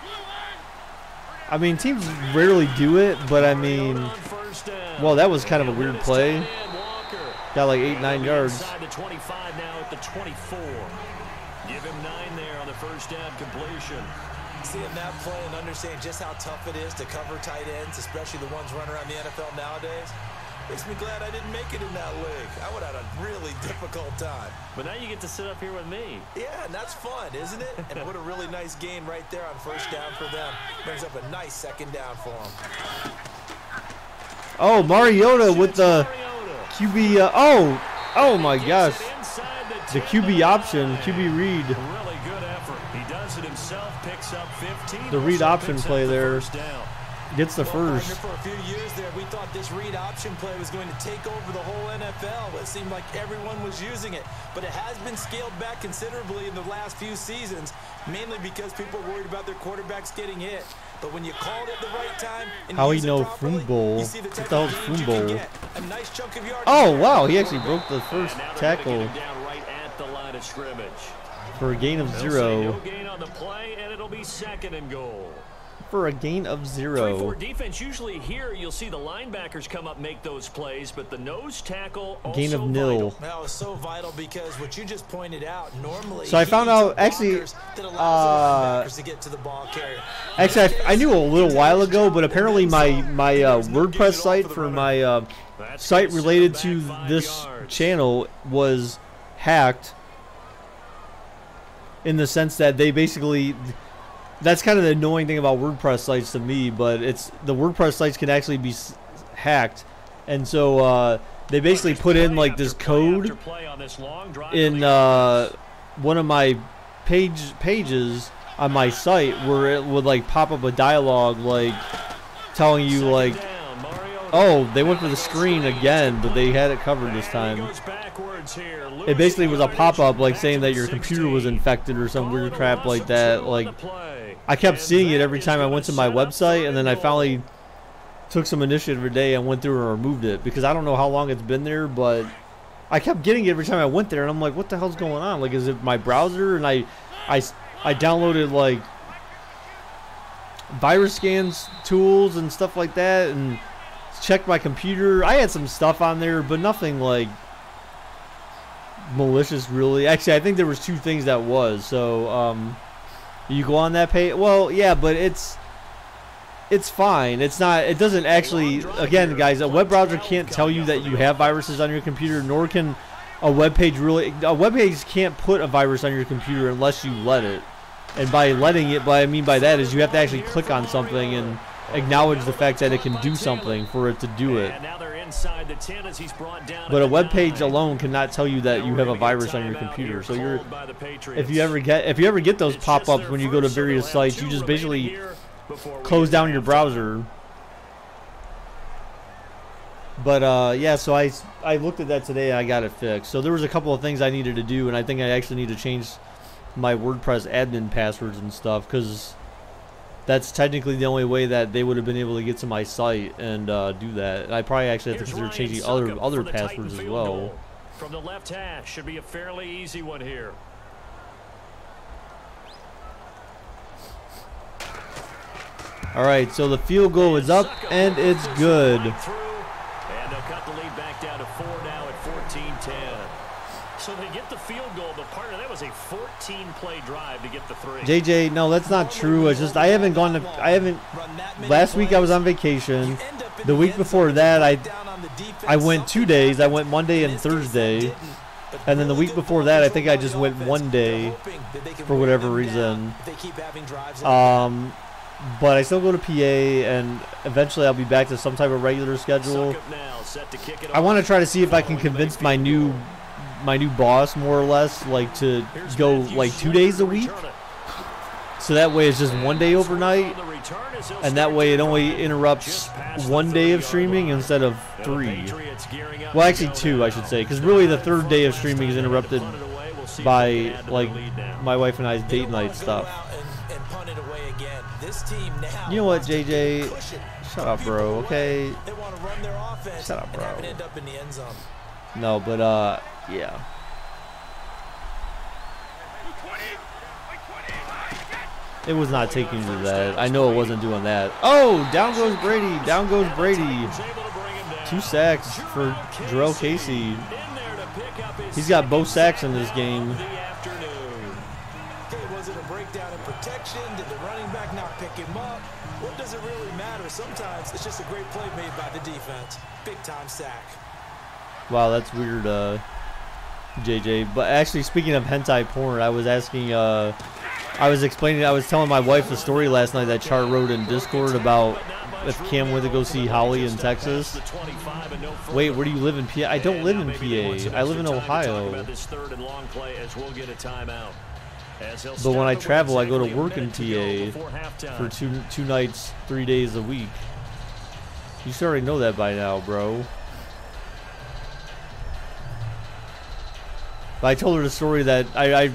I mean, teams rarely do it, but I mean, well, that was kind of a weird play. Got like 8-9 yards. The 25 now at the 24. Give him 9 there on the first down completion. Seeing that play and understanding just how tough it is to cover tight ends, especially the ones running around the NFL nowadays, makes me glad I didn't make it in that league. I would have had a really difficult time. But now you get to sit up here with me. Yeah, and that's fun, isn't it? And what a really nice gain right there on first down for them. Brings up a nice 2nd down for them. Oh, Mariota with the QB. Oh my gosh. The QB option, QB read. Really good effort. He does it himself, picks up 15. The read option play there. Gets the first. For a few years there, we thought this read option play was going to take over the whole NFL. It seemed like everyone was using it. But it has been scaled back considerably in the last few seasons, mainly because people are worried about their quarterbacks getting hit. But when you called it the right time, and how you he know properly, football? you see the what the hell's football? A nice chunk of yardage. Oh wow, he actually broke the first tackle Down right at the line of scrimmage. for a gain of 0. No gain on the play, and it'll be 2nd and goal. for a gain of 0. 3-4 defense. Usually here you'll see the linebackers come up, make those plays, but the nose tackle also gain of 0. That was so vital because what you just pointed out, normally so I found out actually that allows the linebackers to get to the ball carrier. Actually, I knew a little while ago, but apparently my WordPress site for my site related to this channel was hacked, in the sense that they basically, that's kind of the annoying thing about WordPress sites to me, but it's the WordPress sites can actually be hacked, and so they basically put in like this code in one of my pages on my site where it would like pop up a dialogue like telling you like, oh, they went for the screen again, but they had it covered this time. It basically was a pop-up like saying that your computer was infected or some weird crap like that. Like, I kept seeing it every time I went to my website, and then I finally took some initiative today and went through and removed it, because I don't know how long it's been there, but I kept getting it every time I went there, and I'm like, what the hell's going on? Like, is it my browser? And I downloaded like virus scans tools and stuff like that, and checked my computer. I had some stuff on there, but nothing like malicious really. Actually, I think there was 2 things that was. So you go on that page, well, yeah, but it's fine. It's not, it doesn't actually, again guys, a web browser can't tell you that you have viruses on your computer, nor can a web page really. A web page can't put a virus on your computer unless you let it. And by letting it, what I mean by that is you have to actually click on something and acknowledge the fact that it can do something for it to do it. But a web page alone cannot tell you that you have a virus on your computer. So you're, if you ever get those pop-ups when you go to various sites, you just basically close down your browser. But yeah, so I looked at that today and I got it fixed. So there was a couple of things I needed to do, and I think I actually need to change my WordPress admin passwords and stuff, because that's technically the only way that they would have been able to get to my site and do that. And I probably actually have to consider changing other passwords as well. From the left hash, should be a fairly easy one here. All right, so the field goal is up and it's good. And they'll cut the lead back down to 4 now at 14-10. So they get the field goal, but part of that was a 14-play drive to get the 3. JJ, no, that's not true. It's just I haven't. Last week I was on vacation. The week before that I went 2 days. I went Monday and Thursday, and then the week before that I think I just went 1 day for whatever reason. But I still go to PA, and eventually I'll be back to some type of regular schedule. I want to try to see if I can convince my new boss, more or less, like to go like 2 days a week, so that way it's just 1 day overnight, and that way it only interrupts 1 day of streaming instead of 3. Well, actually 2, I should say, because really the 3rd day of streaming is interrupted by like my wife and I's date night stuff. You know what, JJ? Shut up, bro. Okay. Shut up, bro. No, but yeah. It was not taking to that. I know it wasn't doing that. Oh, down goes Brady. Down goes Brady. 2 sacks for Jarrell Casey. He's got both sacks in this game. Was it a breakdown in protection? Did the running back not pick him up? What does it really matter? Sometimes it's just a great play made by the defense. Big time sack. Wow, that's weird, JJ. But actually, speaking of hentai porn, I was asking, I was telling my wife the story last night that Char wrote in Discord about if Cam went to go see Holly in Texas. Wait, where do you live in PA? I don't live in PA. I live in Ohio. But when I travel, I go to work in PA for two nights, 3 days a week. You should already know that by now, bro. But I told her the story that I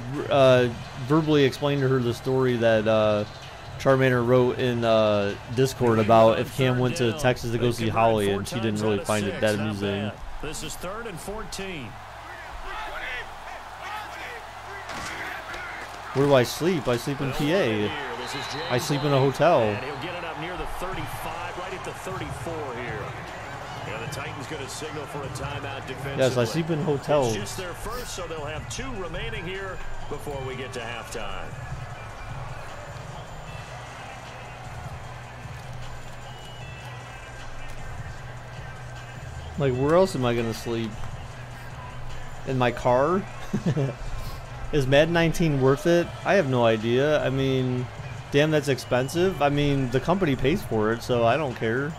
verbally explained to her the story that Charmander wrote in Discord about if Cam went to Texas to go see Holly, and she didn't really find it that amusing. This is 3rd and 14. Where do I sleep? I sleep in PA. I sleep in a hotel. 34 here. And the Titans going to signal for a timeout defensively. Yes, I sleep in hotels. It's just their first, so they'll have 2 remaining here before we get to halftime. Like, where else am I going to sleep? In my car? Is Madden 19 worth it? I have no idea. I mean, damn, that's expensive. I mean, the company pays for it, so I don't care.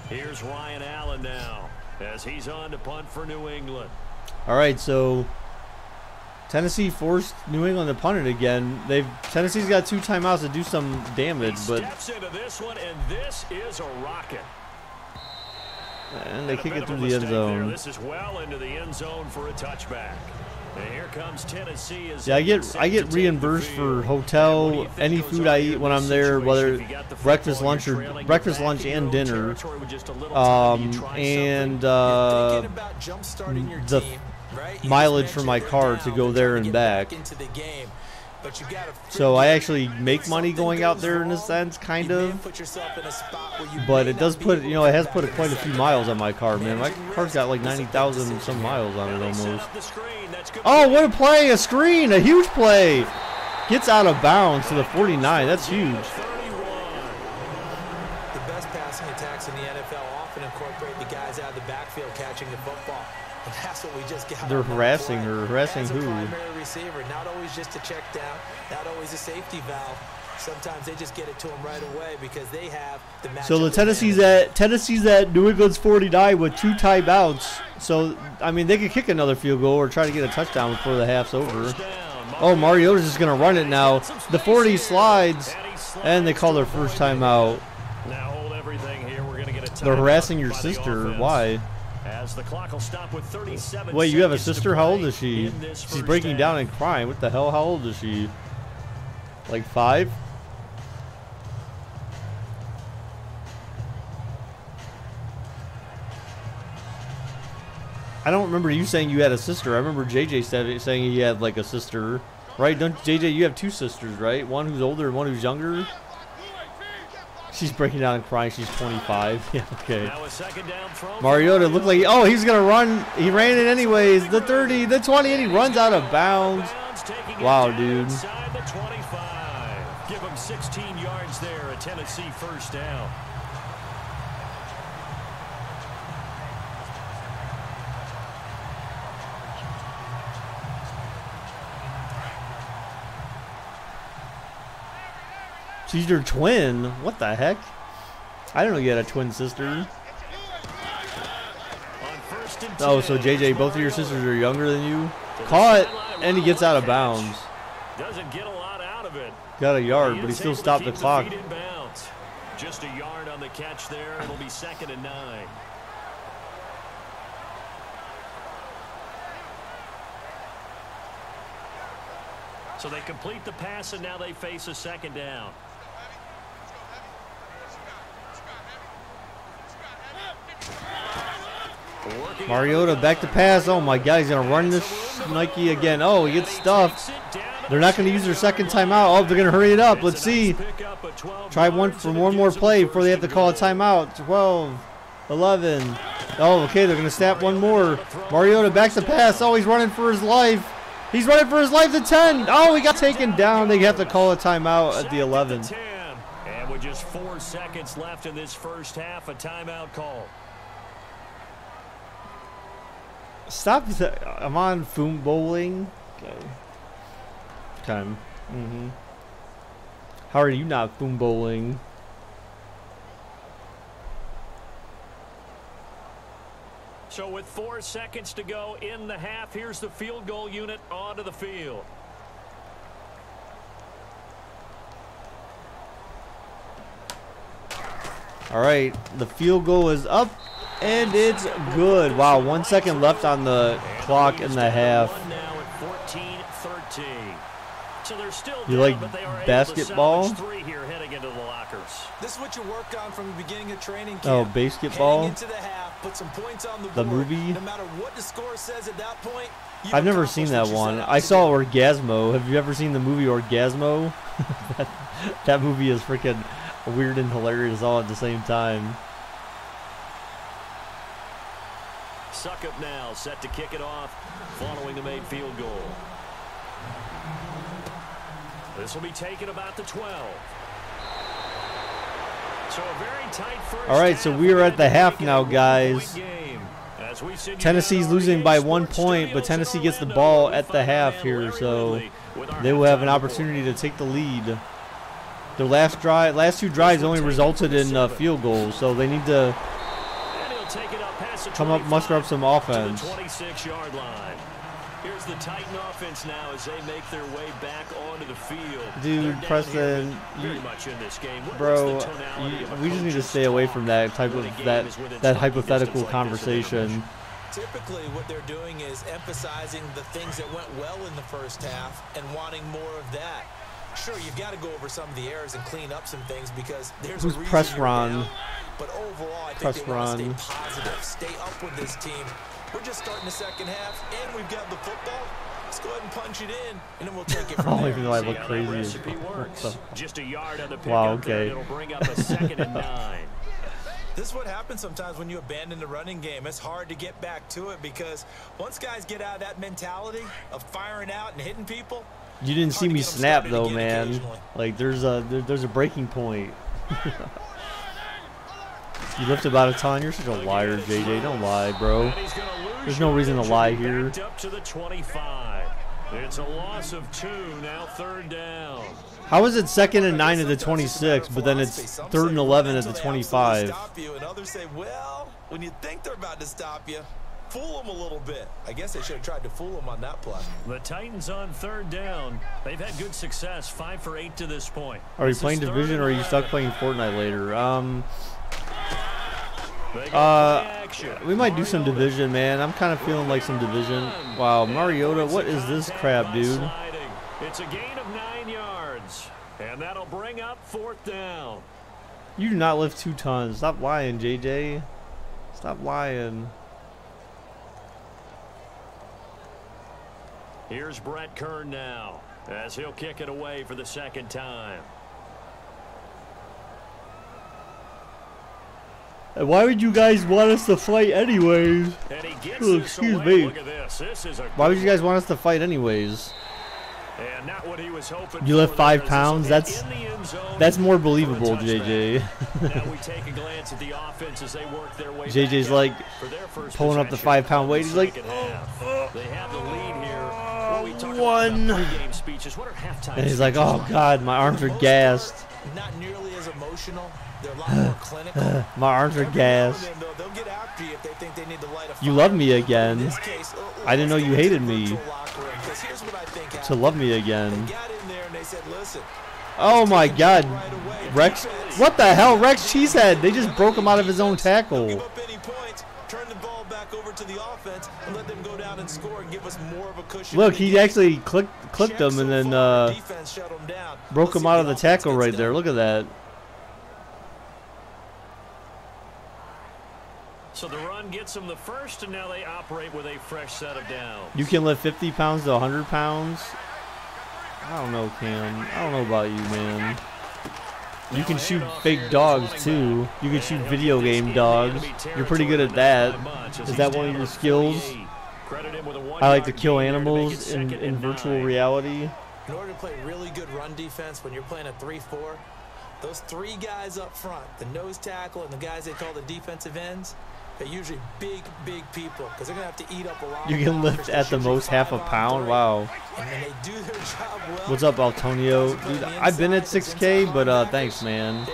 Here's Ryan Allen now as he's on to punt for New England. All right, so Tennessee forced New England to punt it again. Tennessee's got 2 timeouts to do some damage, but steps into this one, and this is a rocket. And they kick it through the end zone. This is well into the end zone for a touchback. And here comes Tennessee. Yeah, I get reimbursed for hotel, any food I eat when I'm there, whether breakfast, lunch, and dinner. And the mileage for my car to go there and back. So I actually make money going out there in a sense, kind of. But it does put, it has put quite a few miles on my car, man. My car's got like 90,000 some miles on it almost. Oh, what a play! A screen! A huge play! Gets out of bounds to the 49. That's huge. The best passing attacks in the NFL often incorporate the guys out of the backfield catching the football. And that's what we just got. They're harassing her. Harassing who? Primary receiver, not always just a check down, not always a safety valve. Sometimes they just get it to him right away because they have the matchup. So the Tennessee's at New England's 49 with 2 timeouts. So I mean they could kick another field goal or try to get a touchdown before the half's over. Oh, Mariota's just gonna run it now. The 40 slides, and they call their first timeout. Now hold everything here. We're gonna get a timeout. They're harassing your sister. Why? As the clock will stop with 37 Wait, you have a seconds sister? to How old play is she? in this She's first breaking down half. and crying. What the hell? How old is she? Like 5? I don't remember you saying you had a sister. I remember JJ saying he had like a sister, right? Don't JJ? You have 2 sisters, right? One who's older and one who's younger. She's breaking down and crying. She's 25. Yeah, okay. Now a second down throw. Mariota looked like, oh, he's going to run. He ran it anyways. The 30, the 20, and he runs out of bounds. Wow, dude. Inside the 25. Give him 16 yards there, a Tennessee first down. She's your twin. What the heck? I didn't know you had a twin sister. Oh, so JJ, both of your sisters are younger than you? Caught, and he gets out of bounds. Doesn't get a lot out of it. Got a yard, but he still stopped the clock. Just a yard on the catch there. It'll be 2nd and 9. So they complete the pass, and now they face a 2nd down. Mariota back to pass. Oh my God, he's gonna run this Nike again. Oh, he gets stuffed. They're not gonna use their second timeout. Oh, they're gonna hurry it up. Let's see. Try one more play before they have to call a timeout. 12, 11. Oh, okay, they're gonna snap one more. Mariota back to pass. Oh, he's running for his life. He's running for his life to 10. Oh, he got taken down. They have to call a timeout at the 11. And with just 4 seconds left in this first half, a timeout call. Stop. I'm on foom bowling. Okay. Time. How are you not foom bowling? So with 4 seconds to go in the half, here's the field goal unit onto the field. All right, the field goal is up, and it's good. Wow, 1 second left on the clock in the half. Now at 14-13. So they're still You down, like but they are basketball? able to salvage 3 here heading into the lockers. This is what you work on from the beginning of training camp. Oh, basketball? Heading into the half, put some points on the The board. movie? No matter what the score says at that point, I've never seen that one. I saw Orgasmo. Have you ever seen the movie Orgasmo? That movie is freaking weird and hilarious all at the same time. Suckup now set to kick it off following the made field goal. This will be taken about the 12. So a very tight first. All right, so we are at the half now, guys. Tennessee's losing by 1 point, but Tennessee gets the ball at the half here, so they will have an opportunity to take the lead. Their last two drives only resulted in field goals, so they need to muster up some offense. 26-yard line. Here's the Titan offense now as they make their way back onto the field. Dude, Preston, bro, we just need to stay away from that type of that hypothetical conversation. Typically, what they're doing is emphasizing the things that went well in the first half and wanting more of that. Sure, you've got to go over some of the errors and clean up some things because there's a reason press you're run. down. But overall, I think they want to stay positive, stay up with this team. We're just starting the second half, and we've got the football. Let's go ahead and punch it in, and then we'll take it from there. Even though I look crazy. Just a yard on the wow, okay. It'll bring up a 2nd and 9. This is what happens sometimes when you abandon the running game. It's hard to get back to it because once guys get out of that mentality of firing out and hitting people. You didn't see me snap though, man. Like there's a breaking point. You lift about a ton. You're such a liar, JJ. Don't lie, bro. There's no reason to lie here. Up to the 25. It's a loss of 2. Now 3rd down. How is it 2nd and 9 at the 26, but then it's 3rd and 11 at the 25? And others say, well, when you think they're about to stop you, fool them a little bit. I guess they should have tried to fool them on that play. The Titans on 3rd down. They've had good success, 5 for 8 to this point. Are you playing Division or are you stuck playing Fortnite later? We might do some Division, man. I'm kind of feeling like some Division. Wow, Mariota, what is this crap, dude? It's a gain of 9 yards, and that'll bring up 4th down. You do not lift 2 tons. Stop lying, JJ. Stop lying. Here's Brett Kern now, as he'll kick it away for the 2nd time. Why would you guys want us to fight anyways? Oh, excuse me. Why would you guys want us to fight anyways? And not what he was hoping. You lift 5 pounds? That's more believable, JJ. Now we take a glance at the offense as they work their way JJ's back like pulling up the 5-pound weight. He's like, they have the lead here. One. And he's like, oh God, my arms are gassed. Not nearly as emotional. They're a lot more clinical. My arms are gassed. They'll get after you if they think they need to light a fire. You love me again. I didn't know you hated me. To love me again. Oh my God, Rex! What the hell, Rex Cheesehead? They just broke him out of his own tackle. Look, he actually clipped him and then broke him out of the tackle right there. Look at that. So the run gets them the first, and now they operate with a fresh set of downs. You can lift 50 pounds to 100 pounds. I don't know, Cam. I don't know about you, man. You can shoot fake dogs, too. You can shoot video game dogs. You're pretty good at that. Is that one of your skills? I like to kill animals in virtual reality. In order to play really good run defense when you're playing a 3-4, those 3 guys up front, the nose tackle and the guys they call the defensive ends, they're usually big people because they're going to have to eat up a lot. You can lift at the most half a pound. Wow. And when they do their job well, what's up, Antonio? Dude, I've been at 6K, but thanks, man.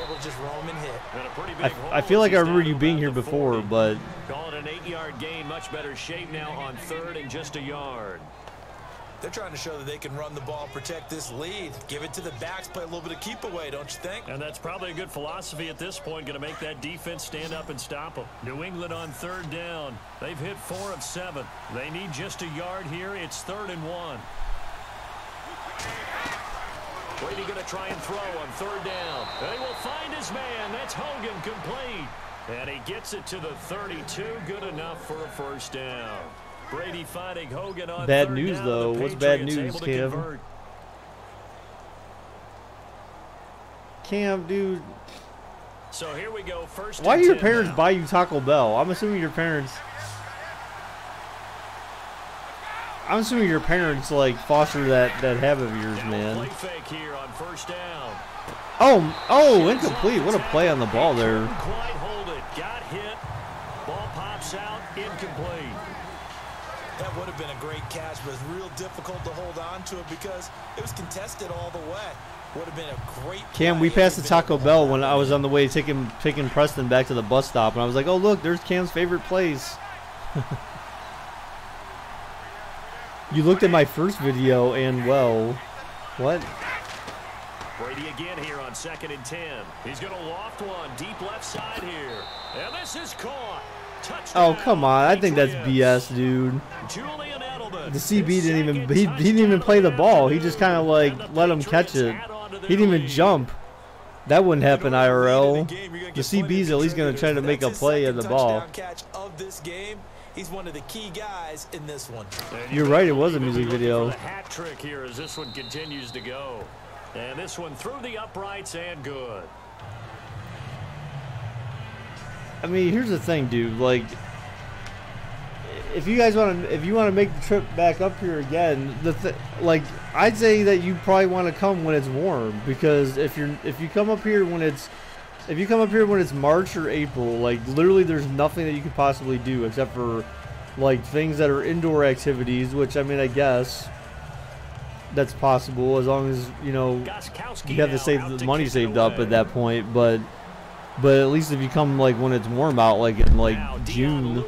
I feel like I remember you being here before, but call it an 8-yard gain, much better shape now on 3rd and just a yard. They're trying to show that they can run the ball, protect this lead, give it to the backs, play a little bit of keep away, don't you think? And that's probably a good philosophy at this point, going to make that defense stand up and stop them. New England on 3rd down. They've hit 4 of 7. They need just a yard here. It's 3rd and 1. Brady going to try and throw on 3rd down. They will find his man. That's Hogan, complete. And he gets it to the 32. Good enough for a first down. Brady finding Hogan on bad 3rd news, down. though. What's bad news, Kev? Cam, dude. So here we go. First. Why do your 10 parents now. buy you Taco Bell? I'm assuming your parents like foster that habit of yours, Now man. play fake here on first down. Oh, incomplete. What a play on the ball there. Couldn't quite hold it. Got hit. Ball pops out. Incomplete. That would have been a great catch, but it's real difficult to hold on to it because it was contested all the way. Would have been a great Cam, we passed the Taco Bell when I was on the way taking Preston back to the bus stop, and I was like, oh, look, there's Cam's favorite place. You looked at my first video, and, well, what? Brady again here on 2nd and 10. He's going to loft one deep left side here. And this is caught. Touchdown. Oh, come on. I think that's BS, dude. Julian Edelman. The CB didn't even play the ball. He just kind of, like, let him catch it. He didn't even jump. That wouldn't happen IRL. The CB's at least going to try to make a play at the ball. Catch of this game. He's one of the key guys in this one. You're right, it was a music video. Hat trick here as this one continues to go. And this one through the uprights and good. I mean, here's the thing, dude. Like, if you want to make the trip back up here again, like, I'd say that you probably want to come when it's warm, because if you come up here when it's March or April, like, literally there's nothing that you could possibly do except for, like, things that are indoor activities, which, I mean, I guess that's possible as long as, you know, you have the money saved up at that point, but at least if you come, like, when it's warm out, like in, like, June,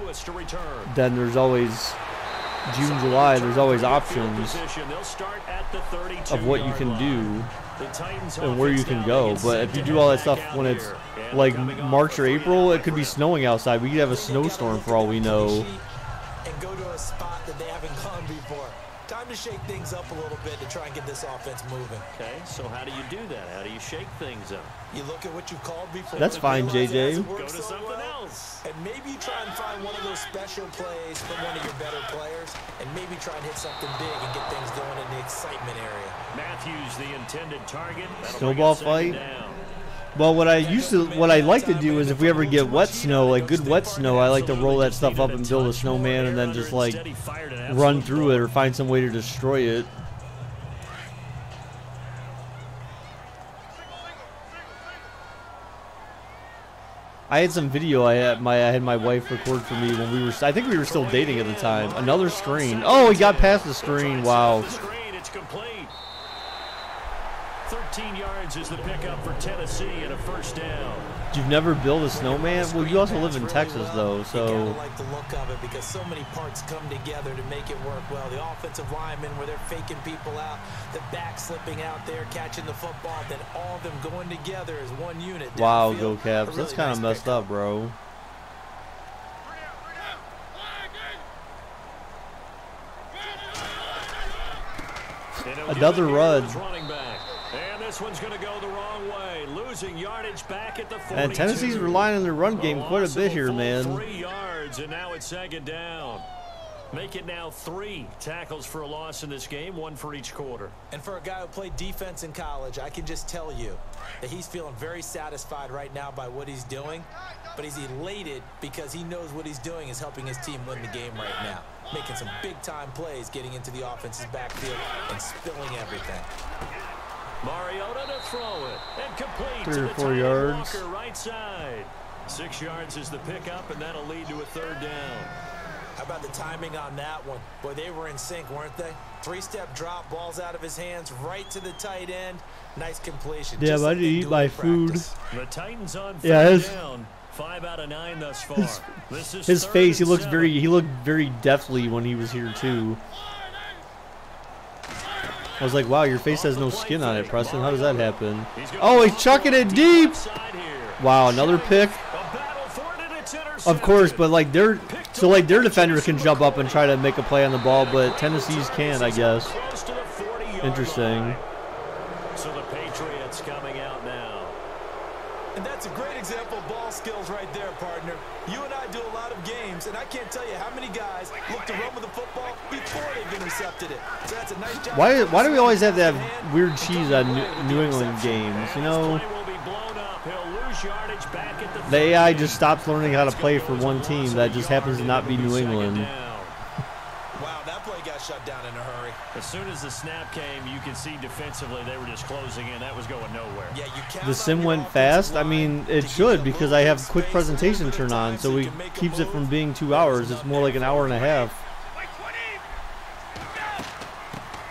then there's always June, July, there's always options of what you can do and where you can go. But if you do all that stuff when it's like March or April, it could be snowing outside. We could have a snowstorm for all we know. And go to a spot that they haven't gone before. Time to shake things up a little bit to try and get this offense moving. Okay, so how do you do that? How do you shake things up? You look at what you called before. That's fine, JJ. Go to something else. And maybe you try and find one of those special plays from one of your better players, and maybe try and hit something big and get things going in the excitement area. Matthews, the intended target. Snowball fight. Well, what I like to do is if we ever get wet snow, like good wet snow, I like to roll that stuff up and build a snowman and then just like run through it or find some way to destroy it. I had some video I had my wife record for me when I think we were still dating at the time. Another screen. Oh, he got past the screen. Wow. It's complete. 13 yards is the pickup for Tennessee and a first down. You've never built a snowman? Well, you also live in Texas, though, so. You gotta like the look of it because so many parts come together to make it work well. The offensive linemen where they're faking people out, the back slipping out there, catching the football, then all of them going together as one unit. Wow, go Caps. That's kind of messed up, bro. Another run. And this one's going to go the wrong way. Losing yardage back at the 42. And Tennessee's relying on their run game quite a bit here, man. 3 yards, and now it's second down. Make it now 3 tackles for a loss in this game, 1 for each quarter. And for a guy who played defense in college, I can just tell you that he's feeling very satisfied right now by what he's doing. But he's elated because he knows what he's doing is helping his team win the game right now. Making some big-time plays, getting into the offense's backfield and spilling everything. Mariota to throw it and complete 3 to or the 4 yards. Walker, right side. 6 yards is the pickup, and that'll lead to a 3rd down. How about the timing on that one? Boy, they were in sync, weren't they? 3-step drop, balls out of his hands, right to the tight end. Nice completion. Yeah, but I need to eat my food. The Titans on 3rd down. 5 out of 9 thus far. His face, he looked very deathly when he was here too. I was like, wow, your face has no skin on it, Preston. How does that happen? Oh, he's chucking it deep. Wow, another pick. Of course, but like their defender can jump up and try to make a play on the ball, but Tennessee's can't, I guess. Interesting. So the Patriots coming out now. And that's a great example of ball skills right there, partner. You and I do a lot of games, and I can't tell you how many guys look to run with the football before they've intercepted it. So that's a nice job. Why do we always have to have weird cheese on New England games? You know, the AI just stops learning how to play for one team that just happens to not be New England. Wow, that play got shut down in a hurry. As soon as the snap came, you could see defensively they were just closing in. That was going nowhere. Yeah, the sim went fast. I mean, it should because I have quick presentation turned on, so it keeps it from being 2 hours. It's more like an hour and a half.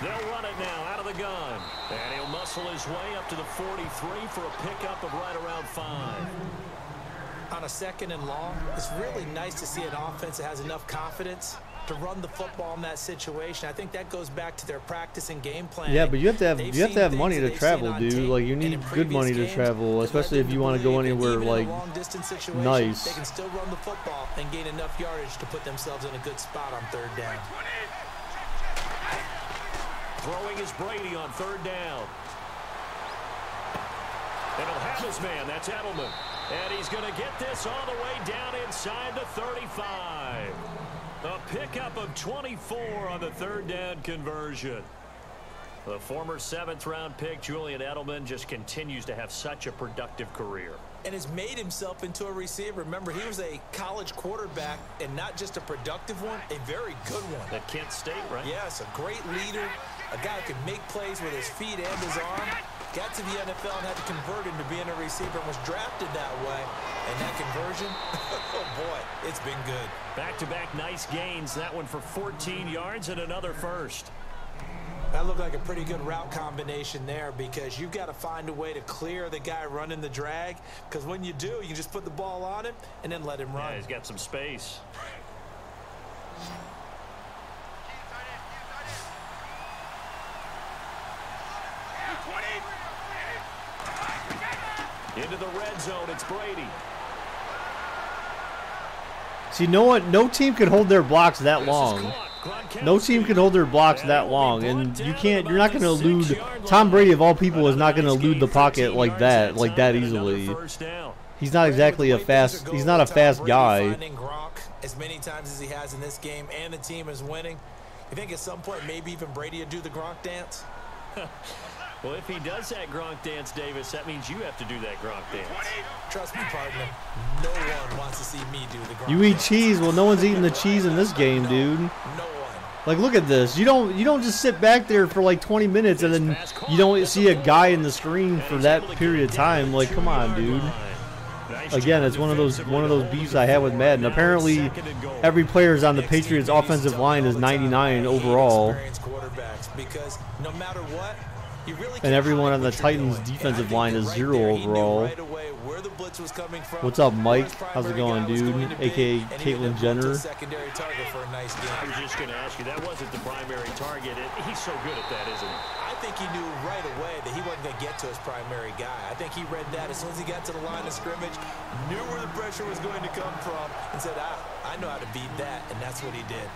They'll run it now out of the gun. And he'll muscle his way up to the 43 for a pickup of right around 5. On a 2nd and long, it's really nice to see an offense that has enough confidence to run the football in that situation. I think that goes back to their practice and game plan. Yeah, but you have to have money to travel, dude. Like you need good money to travel, especially if you want to go anywhere like nice. They can still run the football and gain enough yardage to put themselves in a good spot on 3rd down. Throwing is Brady on 3rd down. And he'll have his man. That's Edelman. And he's going to get this all the way down inside the 35. A pickup of 24 on the 3rd down conversion. The former 7th-round pick, Julian Edelman, just continues to have such a productive career. And has made himself into a receiver. Remember, he was a college quarterback, and not just a productive one, a very good one. At Kent State, right? Yes, a great leader, a guy who can make plays with his feet and his arm. Got to the NFL and had to convert into being a receiver and was drafted that way. And that conversion, oh boy, it's been good. Back-to-back nice gains. That one for 14 yards and another first. That looked like a pretty good route combination there because you've got to find a way to clear the guy running the drag. Because when you do, you just put the ball on him and then let him run. Yeah, he's got some space. Into the red zone, it's Brady. See, no team can hold their blocks that long. No team can hold their blocks that long, and you're not going to elude. Tom Brady, of all people, is not going to elude the pocket like that easily. He's not exactly he's not a fast guy. As many times as he has in this game, and the team is winning. You think at some point maybe even Brady would do the Gronk dance? Well, if he does that Gronk dance, Davis, that means you have to do that Gronk dance. Trust me, partner. No one wants to see me do the Gronk You eat dance. cheese. Well, no one's eating the cheese in this game, dude. No one. Like, look at this. You don't just sit back there for like 20 minutes and then you don't see a guy in the screen for that period of time. Like, come on, dude. Again, it's one of those beefs I had with Madden. Apparently, every player's on the Patriots' offensive line is 99 overall. Because no matter what, and everyone on the Titans' defensive line is 0 overall. What's up, Mike? How's it going, dude? AKA Caitlyn Jenner. I was just going to ask you, that wasn't the primary target. He's so good at that, isn't he? I think he knew right away that he wasn't going to get to his primary guy. I think he read that as soon as he got to the line of scrimmage, knew where the pressure was going to come from, and said, I know how to beat that, and that's what he did.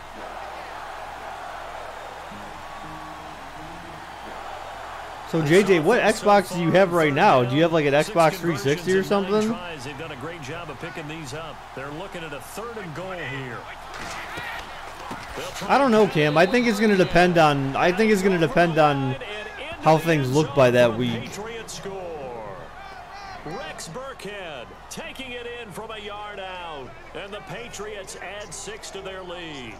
So JJ, what Xbox do you have right now? Do you have like an Xbox 360 or something? They've done a great job of picking these up. They're looking at a 3rd and goal here. I don't know, Cam. I think it's going to depend on how things look by that week. Rex Burkhead taking it in from a yard out, and the Patriots add 6 to their lead.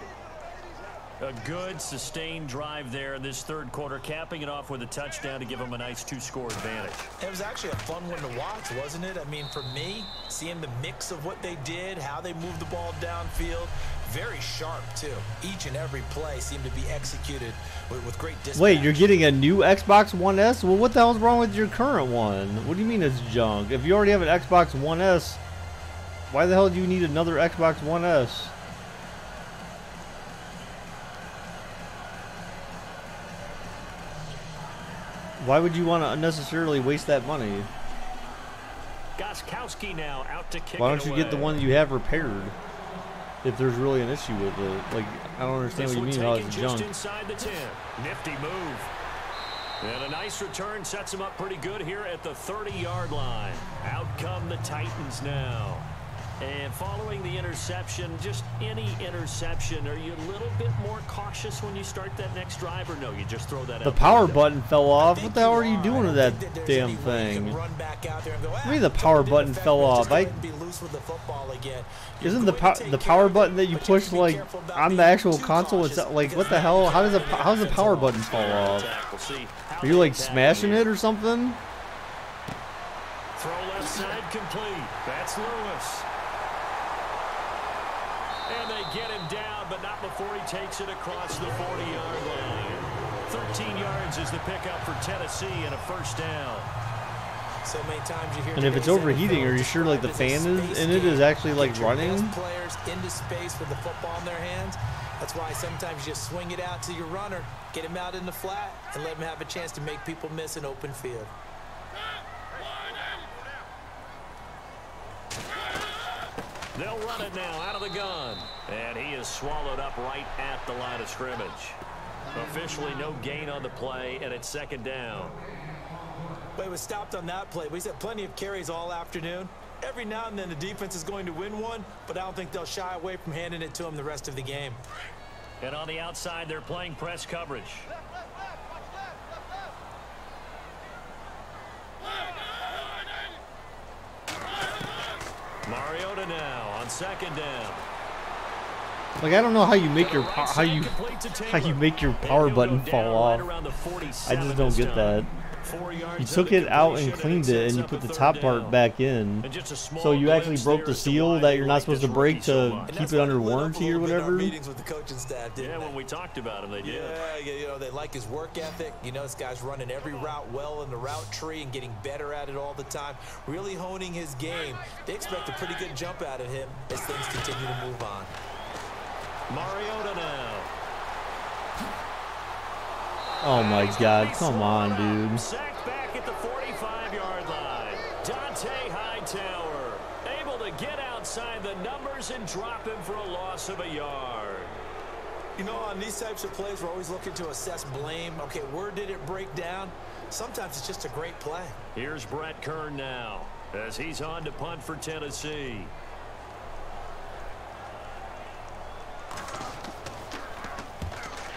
A good, sustained drive there in this 3rd quarter, capping it off with a touchdown to give them a nice 2-score advantage. It was actually a fun one to watch, wasn't it? I mean, for me, seeing the mix of what they did, how they moved the ball downfield, very sharp, too. Each and every play seemed to be executed with great dispatch. Wait, you're getting a new Xbox One S? Well, what the hell's wrong with your current one? What do you mean it's junk? If you already have an Xbox One S, why the hell do you need another Xbox One S? Why would you want to unnecessarily waste that money? Gostkowski now out to kick. Why don't you get the one that you have repaired? If there's really an issue with it, like I don't understand what you mean how it's junk. Inside the 10. Nifty move. And a nice return sets them up pretty good here at the 30-yard line. Out come the Titans now. And following the interception, just any interception, are you a little bit more cautious when you start that next drive, or no, you just throw that out? The power button fell off. What the hell are you doing with that damn thing? I mean, the power button fell off. Isn't the power button that you push like on the actual console? It's like, what the hell? How's the power button fall off? Are you like smashing it or something? Throw left side complete. That's Lewis. And they get him down, but not before he takes it across the 40-yard line. 13 yards is the pickup for Tennessee and a first down. So many times you hear. And if it's overheating, are you sure like the fan is actually like running? Players into space with the football in their hands. That's why sometimes you just swing it out to your runner, get him out in the flat, and let him have a chance to make people miss an open field. They'll run it now out of the gun. And he is swallowed up right at the line of scrimmage. Officially no gain on the play, and it's second down. But it was stopped on that play. We've had plenty of carries all afternoon. Every now and then the defense is going to win one, but I don't think they'll shy away from handing it to him the rest of the game. And on the outside, they're playing press coverage. Mariota now on second down. Like, I don't know how you make your how you make your power button fall off. I just don't get that. You took it out and cleaned it, and you put the top part back in. So you actually broke the seal that you're not supposed to break to keep it under warranty or whatever. Meetings with the coaching staff, yeah, when we talked about him, they did. Yeah, you know, they like his work ethic. You know, this guy's running every route well in the route tree and getting better at it all the time. Really honing his game. They expect a pretty good jump out of him as things continue to move on. Mariota now. Oh my God, come on, dude. Sacked back at the 45-yard line. Dante Hightower able to get outside the numbers and drop him for a loss of a yard. You know, on these types of plays, we're always looking to assess blame. Okay, where did it break down? Sometimes it's just a great play. Here's Brett Kern now as he's on to punt for Tennessee.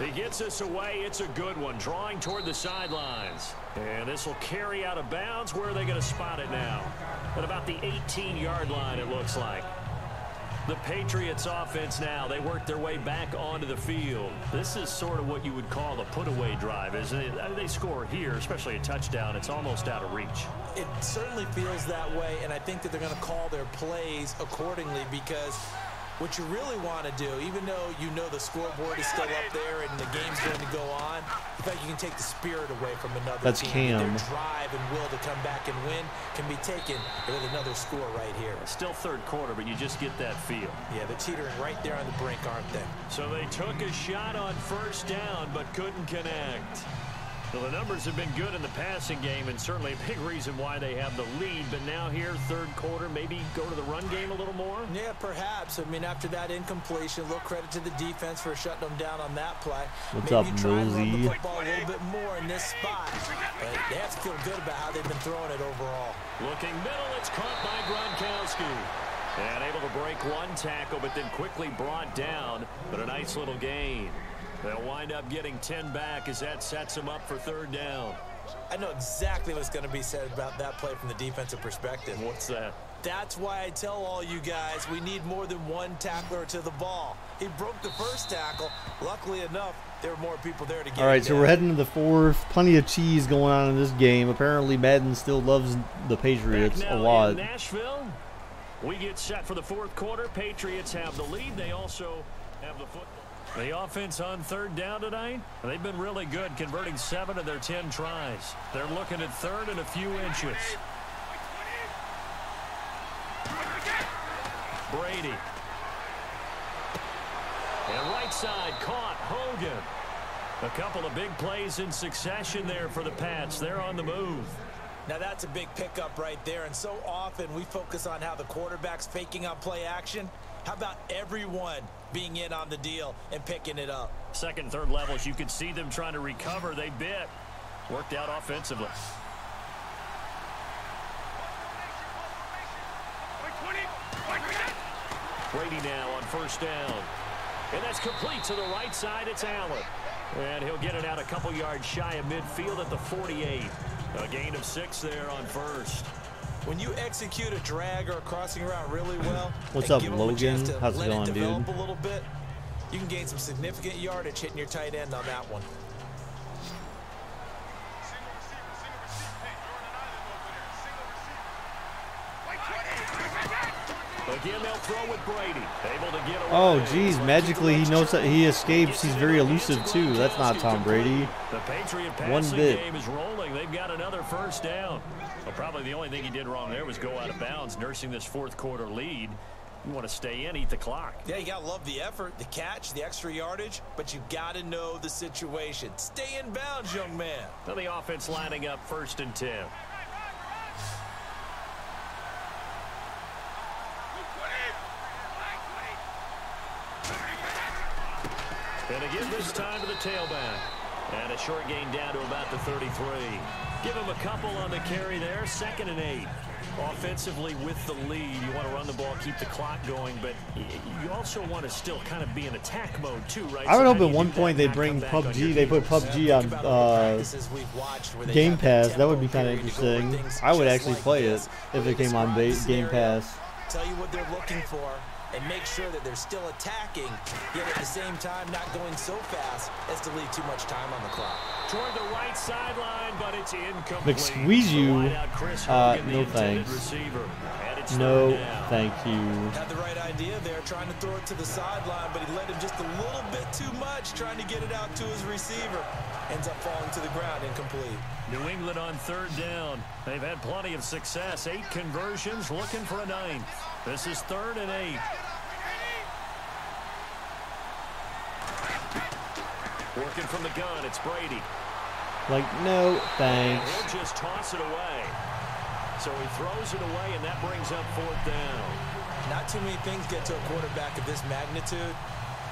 He gets us away. It's a good one. Drawing toward the sidelines. And this will carry out of bounds. Where are they going to spot it now? At about the 18-yard line, it looks like. The Patriots offense now. They work their way back onto the field. This is sort of what you would call a put-away drive, isn't it? I mean, they score here, especially a touchdown. It's almost out of reach. It certainly feels that way, and I think that they're going to call their plays accordingly because what you really want to do, even though you know the scoreboard is still up there and the game's going to go on, in fact, you can take the spirit away from another That's team. Cam. Their drive and will to come back and win can be taken with another score right here. Still third quarter, but you just get that feel. Yeah, they're teetering right there on the brink, aren't they? So they took a shot on first down, but couldn't connect. Well, the numbers have been good in the passing game, and certainly a big reason why they have the lead. But now here, third quarter, maybe go to the run game a little more? Yeah, perhaps. I mean, after that incompletion, a little credit to the defense for shutting them down on that play. What's maybe up, try and run the Mosey? football a little bit more in this spot. But they have to feel good about how they've been throwing it overall. Looking middle, it's caught by Gronkowski. And able to break one tackle, but then quickly brought down. But a nice little gain. They'll wind up getting 10 back as that sets them up for third down. I know exactly what's going to be said about that play from the defensive perspective. What's that? That's why I tell all you guys we need more than one tackler to the ball. He broke the first tackle. Luckily enough, there were more people there to get All right, him so down. we're heading to the fourth. Plenty of cheese going on in this game. Apparently, Madden still loves the Patriots Back a now lot. in Nashville, we get set for the fourth quarter. Patriots have the lead. They also have the football. The offense on third down tonight, they've been really good, converting 7 of their 10 tries. They're looking at third and a few inches. Brady. And right side caught Hogan. A couple of big plays in succession there for the Pats. They're on the move. Now that's a big pickup right there, and so often we focus on how the quarterback's faking on play action. How about everyone being in on the deal and picking it up? Second, third levels, you could see them trying to recover. They bit. Worked out offensively. Brady now on first down. And that's complete to the right side. It's Allen. And he'll get it out a couple yards shy of midfield at the 48. A gain of 6 there on first. When you execute a drag or a crossing route really well, what's up, Logan? How's it going, dude? A little bit, you can gain some significant yardage hitting your tight end on that one. Again, they'll throw with Brady. Able to get away. Oh, geez. Magically, he knows that he escapes. He's very elusive, too. That's not Tom Brady. The Patriot passing game is rolling. They've got another first down. Well, probably the only thing he did wrong there was go out of bounds, nursing this fourth quarter lead. You want to stay in, eat the clock. Yeah, you got to love the effort, the catch, the extra yardage, but you got to know the situation. Stay in bounds, young man. Now the offense lining up 1st and 10. And again this time to the tailback. And a short gain down to about the 33. Give him a couple on the carry there. 2nd and 8. Offensively with the lead, you want to run the ball, keep the clock going, but you also want to still kind of be in attack mode too, right? I would hope at one point they bring PUBG. They put PUBG on Game Pass. That would be kind of interesting. I would actually play it if it came on Game Pass. Tell you what they're looking for and make sure that they're still attacking, yet at the same time not going so fast as to leave too much time on the clock. Toward the right sideline, but it's incomplete. Squeeze you. No thanks. No, thank you. Had the right idea there, trying to throw it to the sideline, but he led him just a little bit too much, trying to get it out to his receiver. Ends up falling to the ground, incomplete. New England on 3rd down. They've had plenty of success. 8 conversions, looking for a 9th. This is 3rd and 8. Working from the gun, it's Brady. Like, no, thanks. He'll just toss it away. So he throws it away, and that brings up 4th down. Not too many things get to a quarterback of this magnitude,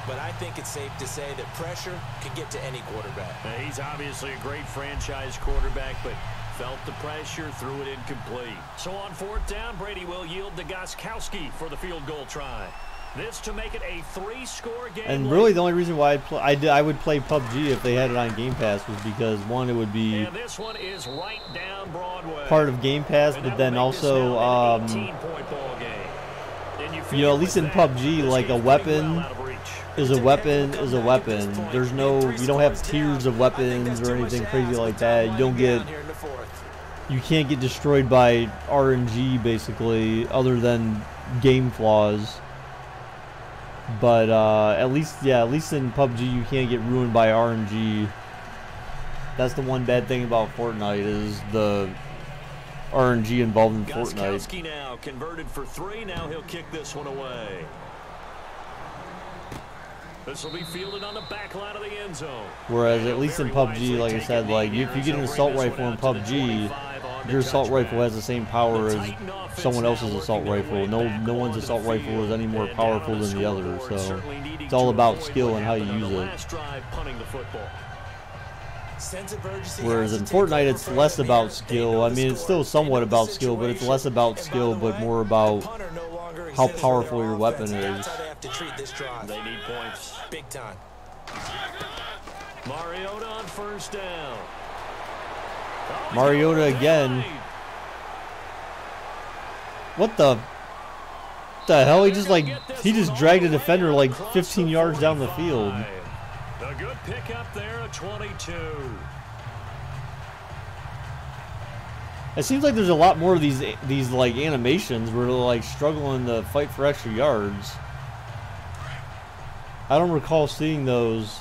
but I think it's safe to say that pressure can get to any quarterback. Now, he's obviously a great franchise quarterback, but felt the pressure, threw it incomplete. So on 4th down, Brady will yield to Gostkowski for the field goal try. This to make it a 3-score game. And really, the only reason why I would play PUBG if they had it on Game Pass was because, one, it would be and this one is right down Broadway. part of Game Pass, but then also, you know, at least in PUBG, like a weapon is a weapon is a weapon. There's no, you don't have tiers of weapons or anything crazy like that. You don't get, you can't get destroyed by RNG basically, other than game flaws. But at least in PUBG you can't get ruined by RNG. That's the one bad thing about Fortnite is the RNG involved in Fortnite. Gostkowski now converted for 3. Now he'll kick this one away. This will be fielded on the back line of the end zone. Whereas at least in PUBG, like I said, like if you get an assault rifle in PUBG, your assault rifle has the same power as someone else's assault rifle. No one's assault rifle is any more powerful than the other. So it's all about skill and how you use it. Whereas in Fortnite, it's less about skill. I mean, it's still somewhat about skill, but it's less about skill, but more about how powerful your weapon is. They need points. Big time. Mariota on 1st down. Mariota again. What the hell? He just dragged a defender like 15 yards down the field. A good pickup there at 22. It seems like there's a lot more of these like animations where they're like struggling to fight for extra yards. I don't recall seeing those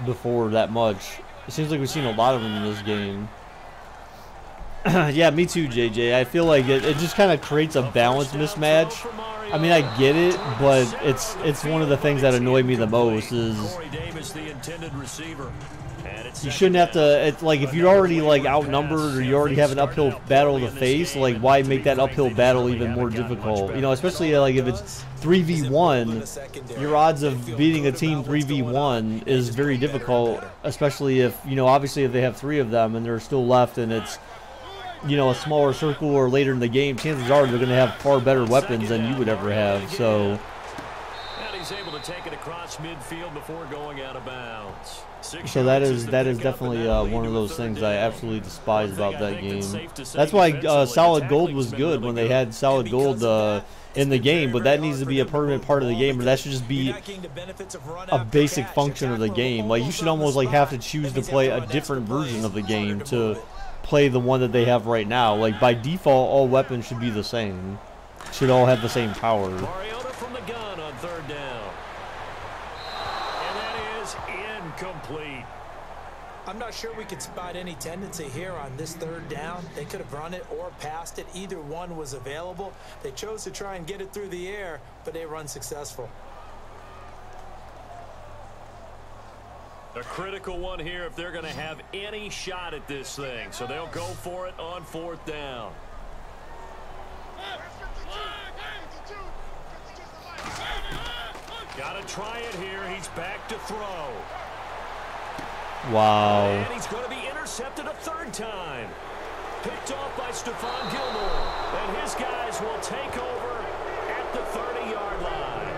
before that much. It seems like we've seen a lot of them in this game. Yeah, me too, JJ. I feel like it just kind of creates a balance mismatch. I mean, I get it, but it's one of the things that annoy me the most is You shouldn't have to. It's like if you're already like outnumbered or you already have an uphill battle to face. Like why make that uphill battle even more difficult? You know, especially like if it's 3v1, your odds of beating a team 3v1 is very difficult. Especially if obviously if they have 3 of them and they're still left and it's a smaller circle or later in the game, chances are they're going to have far better weapons than you would ever have. So. And he's able to take it across midfield before going out of bounds. So that is definitely one of those things I absolutely despise about that game. That's why solid gold was good when they had solid gold in the game, but that needs to be a permanent part of the game, or that should just be a basic function of the game. Like you should almost like have to choose to play a different version of the game to play the one that they have right now. Like by default, all weapons should be the same. Should all have the same power. Mariota from the gun on 3rd down. And that is incomplete. I'm not sure we could spot any tendency here on this 3rd down. They could have run it or passed it. Either one was available. They chose to try and get it through the air, but they were unsuccessful. A critical one here if they're going to have any shot at this thing. So they'll go for it on 4th down. Got to try it here. He's back to throw. Wow. And he's going to be intercepted a 3rd time. Picked off by Stephon Gilmore. And his guys will take over at the 30-yard line.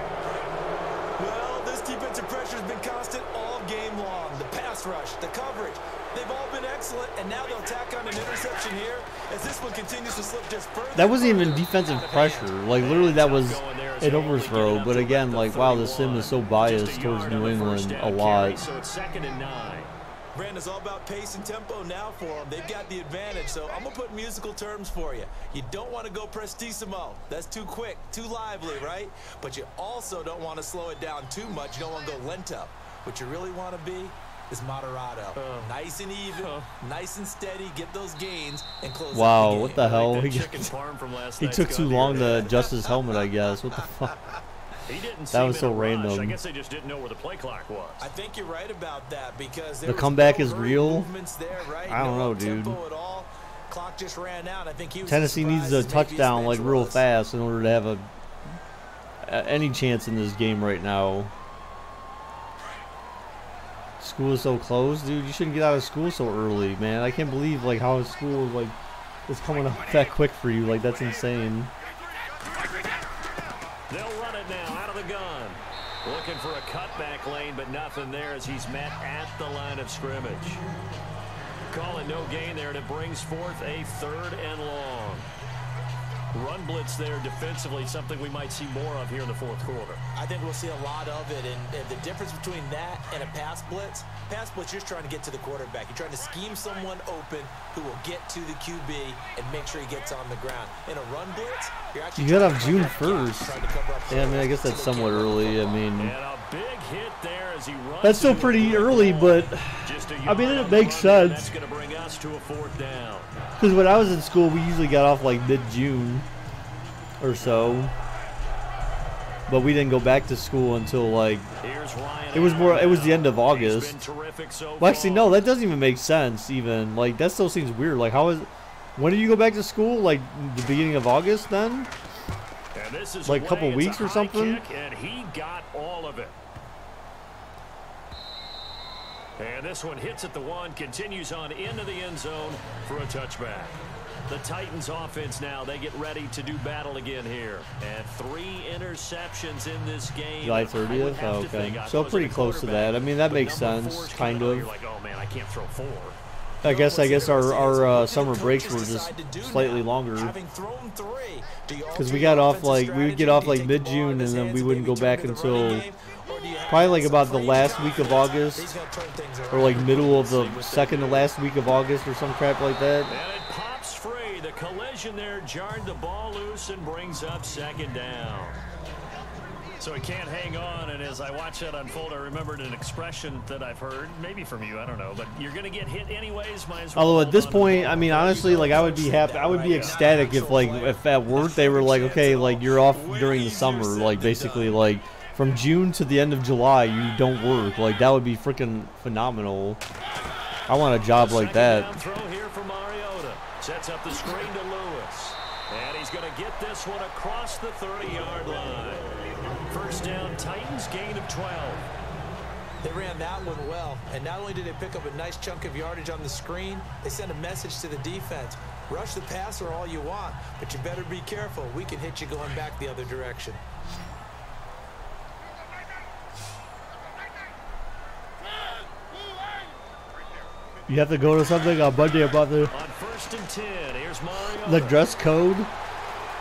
Well, this defensive pressure has been constant all game long. The pass rush, the coverage, they've all been excellent, and now they'll tack on an interception here as this one continues to slip just further. That wasn't even defensive pressure. Like, literally, that was an overthrow. But again, like, wow, the sim is so biased towards New England a lot. So it's 2nd and 9. Brandon, it's all about pace and tempo now for them. They've got the advantage, so I'm going to put musical terms for you. You don't want to go prestissimo. That's too quick, too lively, right? But you also don't want to slow it down too much. You don't want to go lento. What you really want to be is moderato. Nice and even, nice and steady, get those gains, and close out the game. What the hell? He took too long to adjust his helmet, I guess. What the fuck? That was so random. I guess they just didn't know where the play clock was. I think you're right about that because the comeback is real. There, right? I don't know, dude. Clock just ran out. I think he was Tennessee needs a touchdown like real fast in order to have any chance in this game right now. School is so close, dude. You shouldn't get out of school so early, man. I can't believe like how school like is coming up that quick for you. Like that's insane. They'll run it now out of the gun. Looking for a cutback lane, but nothing there as he's met at the line of scrimmage. Call it no gain there, and it brings forth a 3rd and long. Run blitz there defensively, something we might see more of here in the 4th quarter. I think we'll see a lot of it, and the difference between that and a pass blitz, you're just trying to get to the quarterback. You're trying to scheme someone open who will get to the QB and make sure he gets on the ground. In a run blitz, you're actually you got off June 1st. Yeah, I mean, I guess that's somewhat early. I mean, and a big hit there as he runs. That's still pretty early, but I mean, it makes sense. That's going to bring us to a 4th down. Because when I was in school, we usually got off like mid-June or so, but we didn't go back to school until like it was the end of August. Well, actually, no, that doesn't even make sense. Even like that still seems weird. Like, when did you go back to school? Like the beginning of August, then? Like a couple weeks or something. And he got all of it. And this one hits at the 1, continues on into the end zone for a touchback. The Titans offense now, they get ready to do battle again here. And 3 interceptions in this game. July 30th? Oh, okay. So pretty close to that. I mean, that makes sense, kind of. You're like, oh man, I can't throw 4. I guess our summer breaks were just slightly longer. Because we would get off like mid-June and then we wouldn't go back until probably like about the last week of August, or like middle of the second to last week of August or some crap like that. And it pops free. The collision there jarred the ball loose and brings up 2nd down. So he can't hang on, and as I watch that unfold, I remembered an expression that I've heard, maybe from you, I don't know, but you're going to get hit anyways, might as well. Although at this point, I mean, honestly, like I would be happy, I would be ecstatic if at work they were like, okay, like you're off during the summer, like basically like from June to the end of July, you don't work. Like that would be freaking phenomenal. I want a job like that. Second down throw here for Mariota. Sets up the screen to Lewis. And he's going to get this one across the 30-yard line. First down, Titans, gain of 12. They ran that one well, and not only did they pick up a nice chunk of yardage on the screen, they sent a message to the defense. Rush the passer all you want, but you better be careful. We can hit you going back the other direction. You have to go to something on Monday about the On 1st and 10, here's Mariota. the dress code.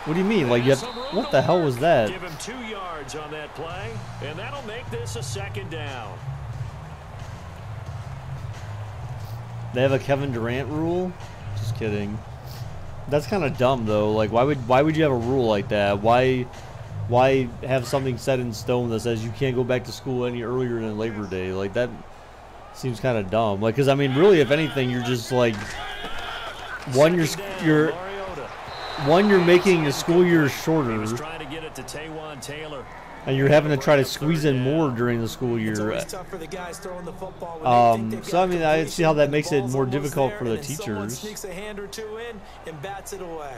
What do you mean? Like, you have, what the hell was that? Give him 2 yards on that play, and that'll make this a second down. They have a Kevin Durant rule? Just kidding. That's kind of dumb though. Like, why would you have a rule like that? Why have something set in stone that says you can't go back to school any earlier than Labor Day? Like, that seems kind of dumb. Like, because I mean, really, if anything, you're just like you're making the school year shorter, Trying to get it to Taywan Taylor. and you're having to try to squeeze in more during the school year. So I mean, I see how that makes it more difficult for the teachers. Sneaks a hand or two in and bats it away.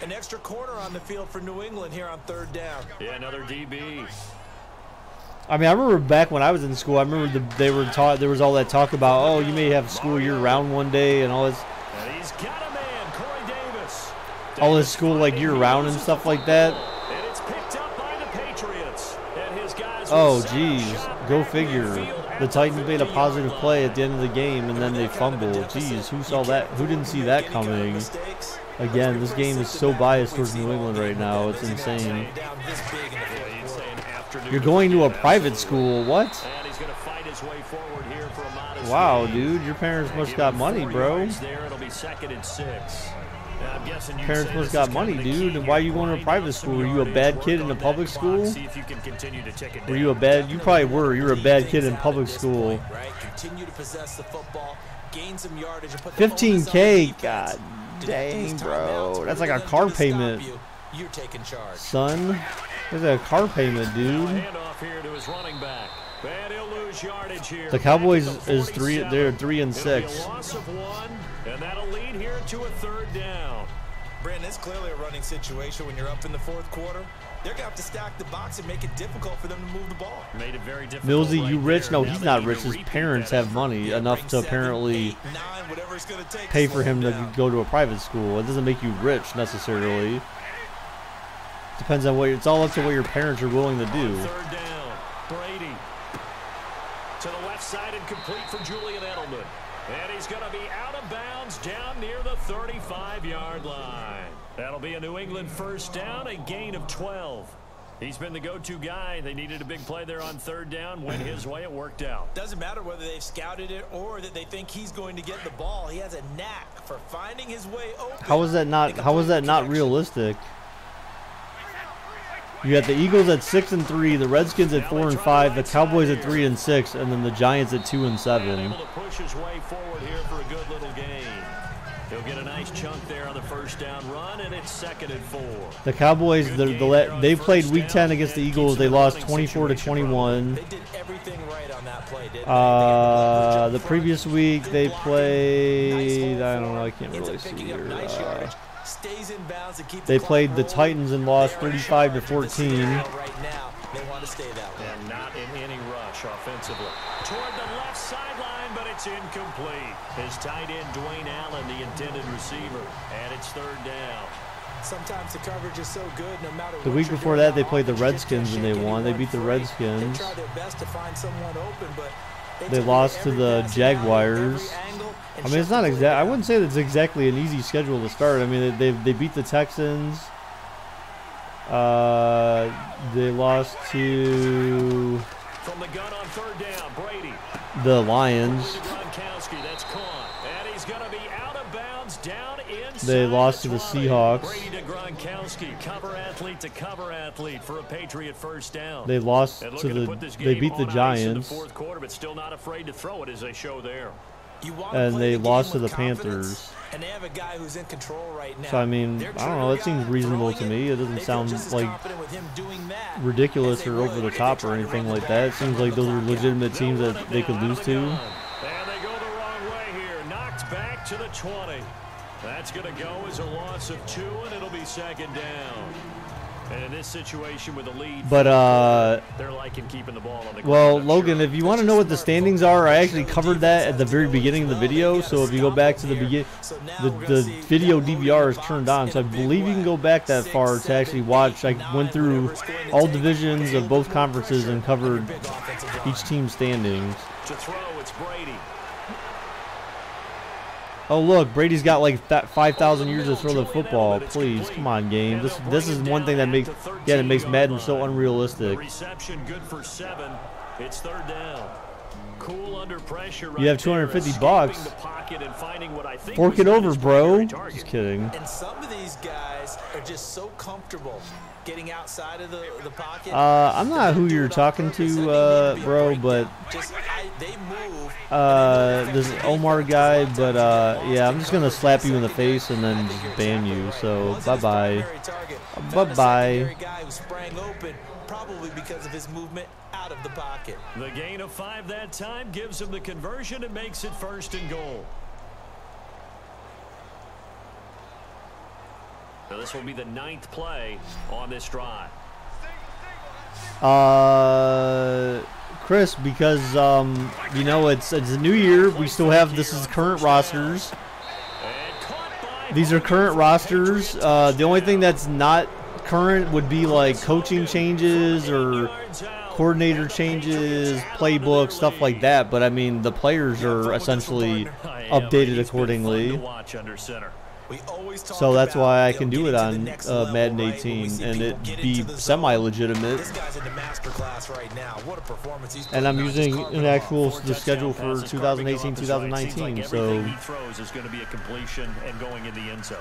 An extra corner on the field for New England here on 3rd down. Yeah, another DB. I mean, I remember back when I was in school, I remember they were taught, there was all that talk about, oh, you may have school year round one day and all this. And he's got a man, Corey Davis. All this school like year round and stuff like that. And it's picked up by the Patriots. And his guys Oh, geez. Go figure. The Titans made a positive play at the end of the game, and then they fumbled. Jeez, who saw that? Who didn't see that coming? Again, this game is so biased towards New England right now. It's insane. You're going to a private school. What? And he's going to fight his way forward here for a modest Wow, gain. dude. Your parents must got money, bro. There, it'll be 2nd and 6. Now, I'm guessing you'd Parents say must this got is money, kind of the dude. key And why are you here. going to a Grind private out some school? Were you a yardage, bad work kid in on a that public clock, school? see if you can continue to tick it Were you a down. bad? You probably were. You were a bad kid in public school. Right? Continue to possess the football, gain some yardage, and put the onus on the 15K. defense. God dang, These bro. timeouts, That's like a rather than car them to stop payment, you, you're taking charge. son. That's a car payment, dude. Handoff here to his running back. And he'll lose yardage here. The Cowboys Back at the is 3. They're 3 and It'll be a 6. loss of 1, and that'll lead here to a 3rd down. Brandon, it's clearly a running situation when you're up in the 4th quarter. They're going to have to stack the box and make it difficult for them to move the ball. Made it very difficult. Millsy, right you rich? there. No, Now he's they not need rich. to His repeat parents that have effort. money enough to 7, apparently 8, 9, whatever it's going to take pay to for slow him to down. go to a private school. It doesn't make you rich necessarily. Depends on what. It's all up to what your parents are willing to do. 3rd down. Brady to the left side and complete for Julian Edelman. And he's going to be out of bounds down near the 35-yard line. That'll be a New England 1st down, a gain of 12. He's been the go-to guy. They needed a big play there on 3rd down. Went his way. It worked out. Doesn't matter whether they've scouted it or that they think he's going to get the ball. He has a knack for finding his way open. How is that not? How is that not realistic? You got the Eagles at 6 and 3, the Redskins at 4 and 5, the Cowboys at 3 and 6, and then the Giants at 2 and 7. Able to push his way forward here for a good little gain. He'll get a nice chunk there on the 1st down run, and it's 2nd and 4. The Cowboys, they played Week 10 against the Eagles. They lost 24-21. They did everything right on that play, didn't they? The previous week they played. I don't know. I can't really see here. Stays in bounds and keep They the played the clock Titans and lost 35-14. rolling. Right now, they want to stay that way. And not in any rush offensively. Toward the left sideline, but it's incomplete. His tight end, Dwayne Allen, the intended receiver. And it's 3rd down. Sometimes the coverage is so good, no matter The what week you're before doing that, they on played the offense, you Redskins just and can't they shake won. They anyone beat the free. Redskins. They try their best to find someone open, but they They took lost to every the pass down, Jaguars. every angle, and I mean, it's shut not the exact. play I down. wouldn't say that's exactly an easy schedule to start. I mean, they beat the Texans. They lost to From the gun on 3rd down, Brady. the Lions. Gronkowski, that's caught. And he's going to be out of bounds down inside. They lost to the 20. Seahawks. Brady to Gronkowski, cover athlete to cover athlete for a Patriot 1st down. They lost And to looking to put this They game beat the on ice in the Giants. 4th quarter, but still not afraid to throw it as they show there. and they lost to the Panthers. And they have a guy who's in control right now. So, I mean, I don't know. It seems reasonable to me. It doesn't sound like ridiculous or over the top or anything like that. It seems like those are legitimate teams that they could lose to. And they go the wrong way here. Knocked back to the 20. That's going to go as a loss of 2, and it'll be second down. And in this situation with a lead, But, they're liking keeping the ball on the ground. well, Logan, if you want to know what the standings are, I actually covered that at the very beginning of the video. So if you go back to the beginning, the video DVR is turned on. So I believe you can go back that far to actually watch. I went through all divisions of both conferences and covered each team's standings. To throw, it's Brady. Oh look, Brady's got like 5,000 years to throw the football. Please, come on, game. This is one thing that makes Madden so unrealistic. Reception good for 7. It's third down. Cool under pressure. You have 250 bucks. Fork it over, bro. Just kidding. And some of these guys are just so comfortable getting outside of the pocket. I'm not who you're talking to, bro, but they move. This Omar guy, but yeah, I'm just gonna slap you in the face and then just ban you. So bye-bye. Bye-bye. Probably because of his movement out of the pocket. The gain of 5 that time gives him the conversion and makes it first and goal. So this will be the 9th play on this drive. Chris, because you know it's a new year. We still have this is current rosters. These are current rosters. The only thing that's not current would be like coaching changes or coordinator changes, playbook, stuff like that. But I mean, the players are essentially updated accordingly. So that's why I can do it on Madden 18 and it be semi-legitimate. And I'm using an actual the schedule for 2018-2019. So he throws is going to be a completion and going in the end zone.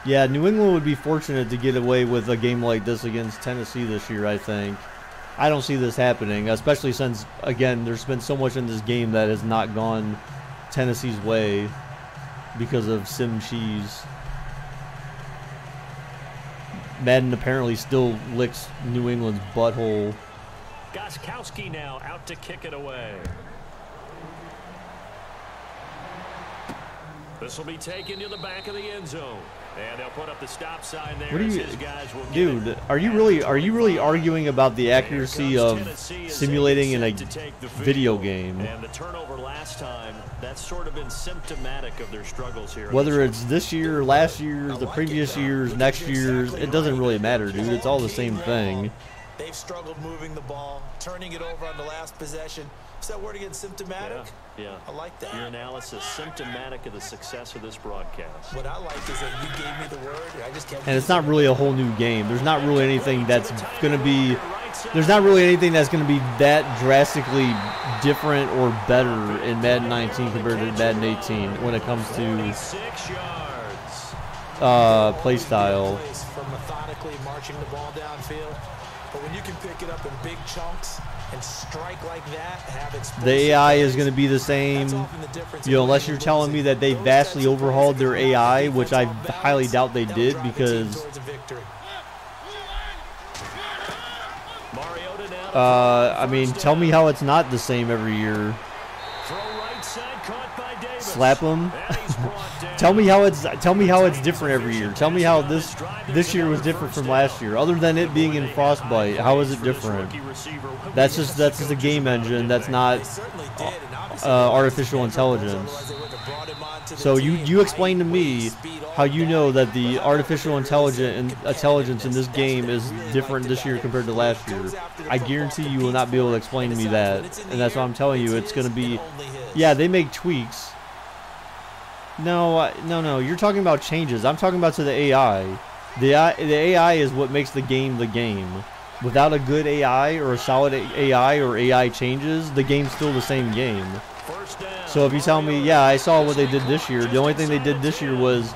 yeah, New England would be fortunate to get away with a game like this against Tennessee this year, I think. I don't see this happening, especially since, again, there's been so much in this game that has not gone Tennessee's way because of sim cheese. Madden apparently still licks New England's butthole. Gostkowski now out to kick it away. This will be taken to the back of the end zone. And they'll put up the stop sign there. What are you, dude? Are you really arguing about the accuracy of simulating in a video game? And the turnover last time, that's sort of been symptomatic of their struggles here. Whether it's this year, last year, the previous years, next year's, it doesn't really matter, dude. It's all the same thing. They've struggled moving the ball, turning it over on the last possession. Is that word again, symptomatic? Yeah. I like that. Your analysis, symptomatic of the success of this broadcast. What I like is that you gave me the word. I just kept. And it's not really a whole new game. There's not really anything that's going to be. There's not really anything that's going to be that drastically different or better in Madden 19 compared to Madden 18 when it comes to play style. For methodically marching the ball downfield, but when you can pick it up in big chunks and strike like that, have explosive. The AI is going to be the same, you know, unless you're telling me that they vastly overhauled their AI, which I highly doubt they did, because I mean, tell me how it's not the same every year. Slap them. Tell me how it's different every year. Tell me how this year was different from last year. Other than it being in Frostbite, how is it different? That's just a game engine. That's not artificial intelligence. So you explain to me how you know that the artificial intelligence in this game is different this year compared to last year. I guarantee you will not be able to explain to me that, and that's why I'm telling you it's going to be. Yeah, they make tweaks. No, you're talking about changes. I'm talking about to the AI. The AI is what makes the game the game. Without a good AI or a solid AI or AI changes, the game's still the same game. So if you tell me, yeah, I saw what they did this year, the only thing they did this year was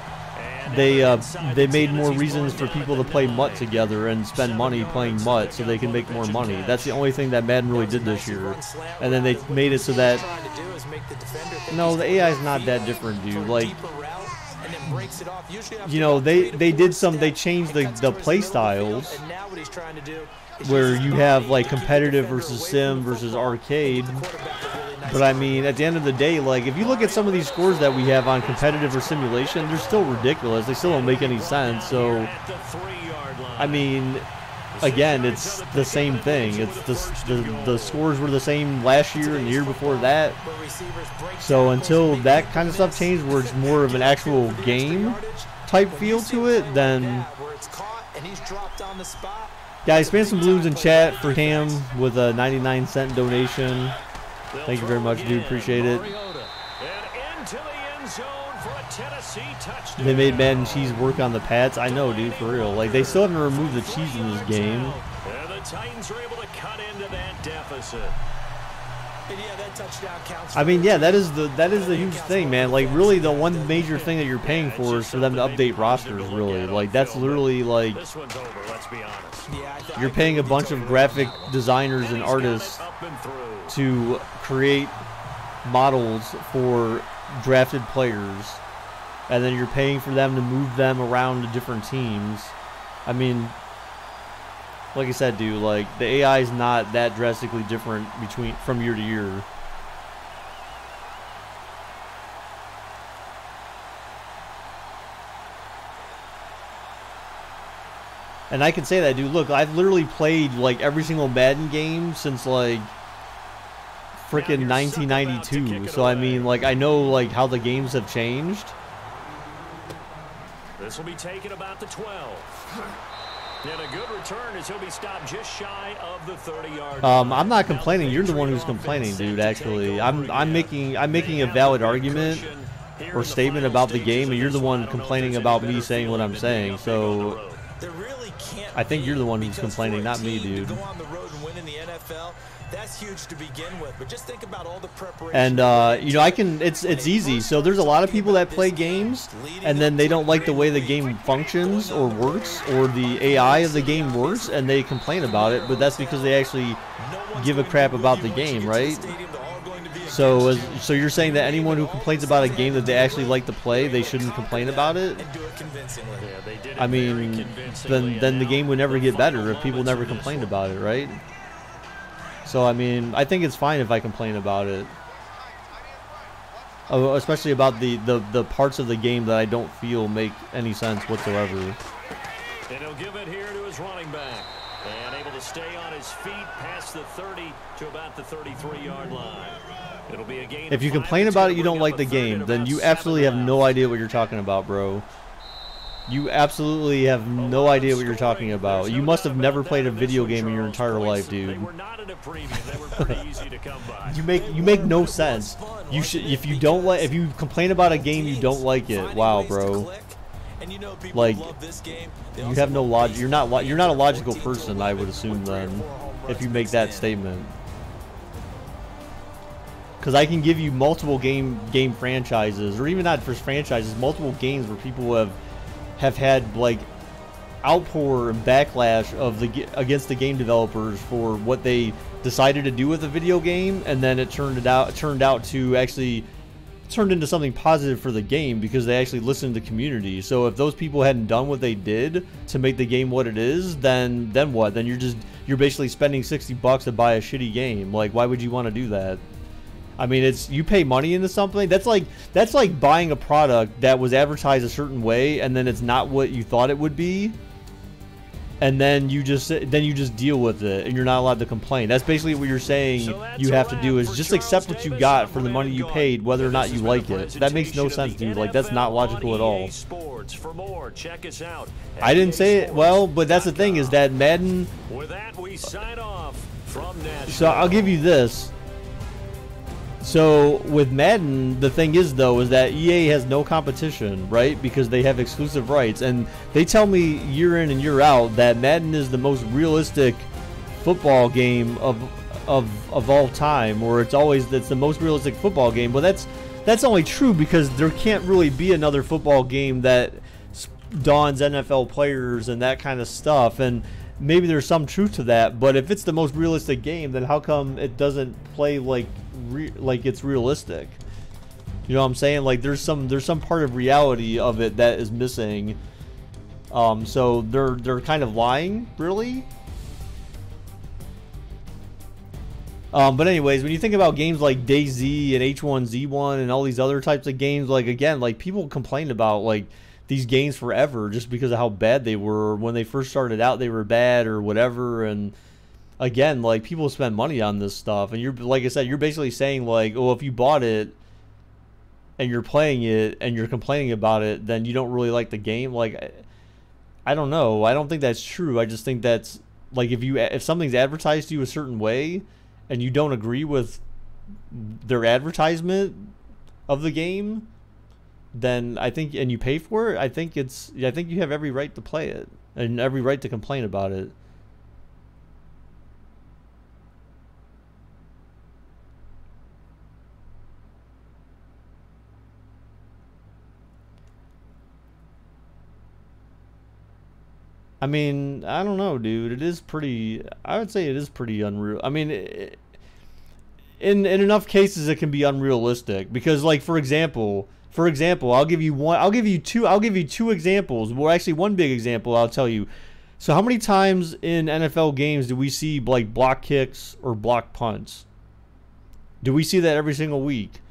they made more reasons for people to play MUT together and spend money playing MUT so they can make more money. That's the only thing that Madden really did this year. And then they made it so that no, the AI is not that different, dude. Like, you know, they changed the play styles where you have like competitive versus sim versus arcade. But I mean, at the end of the day, like, if you look at some of these scores that we have on competitive or simulation, they're still ridiculous. They still don't make any sense. So, I mean, again, it's the same thing. It's the scores were the same last year and the year before that. So until that kind of stuff changed, where it's more of an actual game type feel to it, then guys, spam some balloons in chat for Cam with a 99-cent donation. Thank you very much, dude. Appreciate it. They made Madden cheese work on the pads. I know, dude, for real. Like, they still haven't removed the cheese in this game. And the Titans are able to cut into that deficit. And yeah, that touchdown counts. I mean, yeah, that is the huge thing, man. Like, really, the one major thing that you're paying for is for them to update rosters. Really, like, that's literally like this one's over. Let's be honest. You're paying a bunch of graphic designers and artists to create models for drafted players, and then you're paying for them to move them around to different teams. I mean, like I said, dude, like, the AI is not that drastically different from year to year. And I can say that, dude. Look, I've literally played like every single Madden game since like freaking 1992. So I mean, like, I know like how the games have changed. This will be taken about the 12. And a good return as he'll be stopped just shy of the 30-yard line. I'm not complaining. You're the one who's complaining, dude. Actually, I'm making a valid argument or statement about the game, and you're the one complaining about me saying what I'm saying. So I think you're the one who's complaining, not me, dude. That's huge to begin with, but just think about all the preparation. And you know, it's easy. So there's a lot of people that play games and then they don't like the way the game functions or works, or the AI of the game works, and they complain about it, but that's because they actually give a crap about the game, right? So you're saying that anyone who complains about a game that they actually like to play, they shouldn't complain about it? I mean, then the game would never get better if people never complained about it, right? So, I mean, I think it's fine if I complain about it. Especially about the parts of the game that I don't feel make any sense whatsoever. And he'll give it here to his running back. And able to stay on his feet past the 30 to about the 33-yard line. It'll be a gain. If you complain about it, you don't like the game, then you absolutely have no idea what you're talking about, bro. You absolutely have no idea what you're talking about. You must have never played a video game in your entire life, dude. You make no sense. You should, if you complain about a game, you don't like it. Wow, bro. Like, you have no logic. You're not a logical person, I would assume, then, if you make that statement. Because I can give you multiple game franchises, or even not just franchises, multiple games where people have had like outpour and backlash against the game developers for what they decided to do with a video game, and then it turned out to actually turned into something positive for the game because they actually listened to the community. So if those people hadn't done what they did to make the game what it is, then what? Then you're basically spending $60 to buy a shitty game. Like, why would you want to do that? I mean, you pay money into something. That's like buying a product that was advertised a certain way, and then it's not what you thought it would be, and then you just deal with it, and you're not allowed to complain. That's basically what you're saying. You have to do is just accept what you got for the money you paid, whether or not you like it. That makes no sense, dude. Like, that's not logical at all. I didn't say it. Well, but that's the thing, is that Madden. So I'll give you this. So with Madden, the thing is that EA has no competition, right? Because they have exclusive rights, and they tell me year in and year out that Madden is the most realistic football game of all time, or it's the most realistic football game. But that's only true because there can't really be another football game that Dawn's NFL players and that kind of stuff, and maybe there's some truth to that. But if it's the most realistic game, then how come it doesn't play like it's realistic? You know what I'm saying? Like there's some part of reality of it that is missing. So they're kind of lying, really. But anyways, when you think about games like DayZ and H1Z1 and all these other types of games, like again, like people complain about like these games forever just because of how bad they were when they first started out. They were bad or whatever, and again, like people spend money on this stuff, and you're, like I said, you're basically saying like, oh, if you bought it and you're playing it and you're complaining about it, then you don't really like the game. Like, I don't know. I don't think that's true. I just think that's like if something's advertised to you a certain way and you don't agree with their advertisement of the game, then I think, and you pay for it, I think you have every right to play it and every right to complain about it. I mean, I don't know, dude. It is pretty, I would say it is pretty unreal. I mean, in enough cases it can be unrealistic because, like, for example, I'll give you two examples. Well, actually one big example I'll tell you. So how many times in NFL games do we see like block kicks or block punts? Do we see that every single week?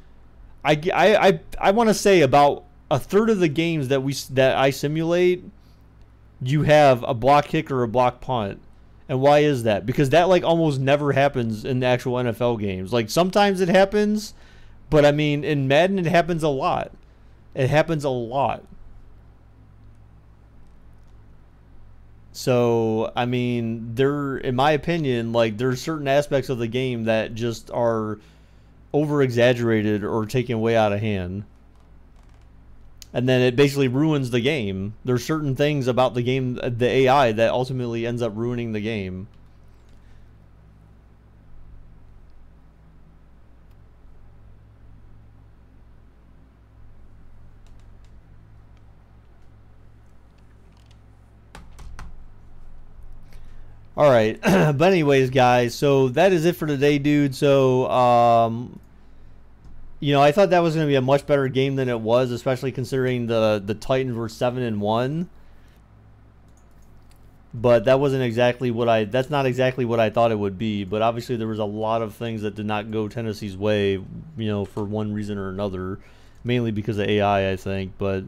I want to say about a third of the games that I simulate, you have a block kick or a block punt. And why is that? Because that like almost never happens in the actual NFL games. Like sometimes it happens, but I mean in Madden it happens a lot. It happens a lot. So, I mean, in my opinion, like there's certain aspects of the game that just are over exaggerated or taken way out of hand. And then it basically ruins the game. There's certain things about the game, the AI, that ultimately ends up ruining the game. All right. But anyways, guys, so that is it for today, dude. So, you know, I thought that was going to be a much better game than it was, especially considering the Titans were 7-1. But that wasn't exactly that's not exactly what I thought it would be. But obviously there was a lot of things that did not go Tennessee's way, you know, for one reason or another, mainly because of AI, I think. But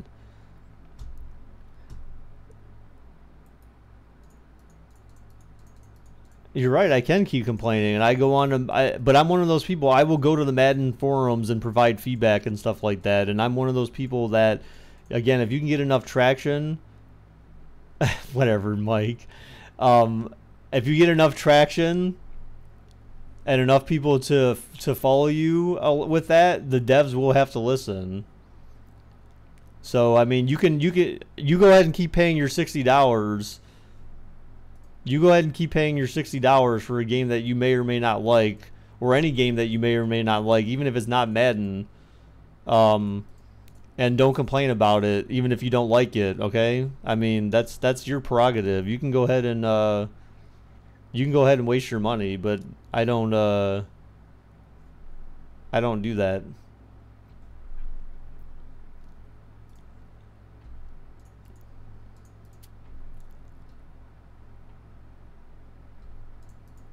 you're right. I can keep complaining, and I go on to. But I'm one of those people. I will go to the Madden forums and provide feedback and stuff like that. And I'm one of those people that, again, if you can get enough traction, whatever, Mike. If you get enough traction and enough people to follow you with that, the devs will have to listen. So I mean, you go ahead and keep paying your $60. You go ahead and keep paying your $60 for a game that you may or may not like, or any game that you may or may not like, even if it's not Madden. And don't complain about it, even if you don't like it. Okay, I mean that's your prerogative. You can go ahead and waste your money, but I don't do that.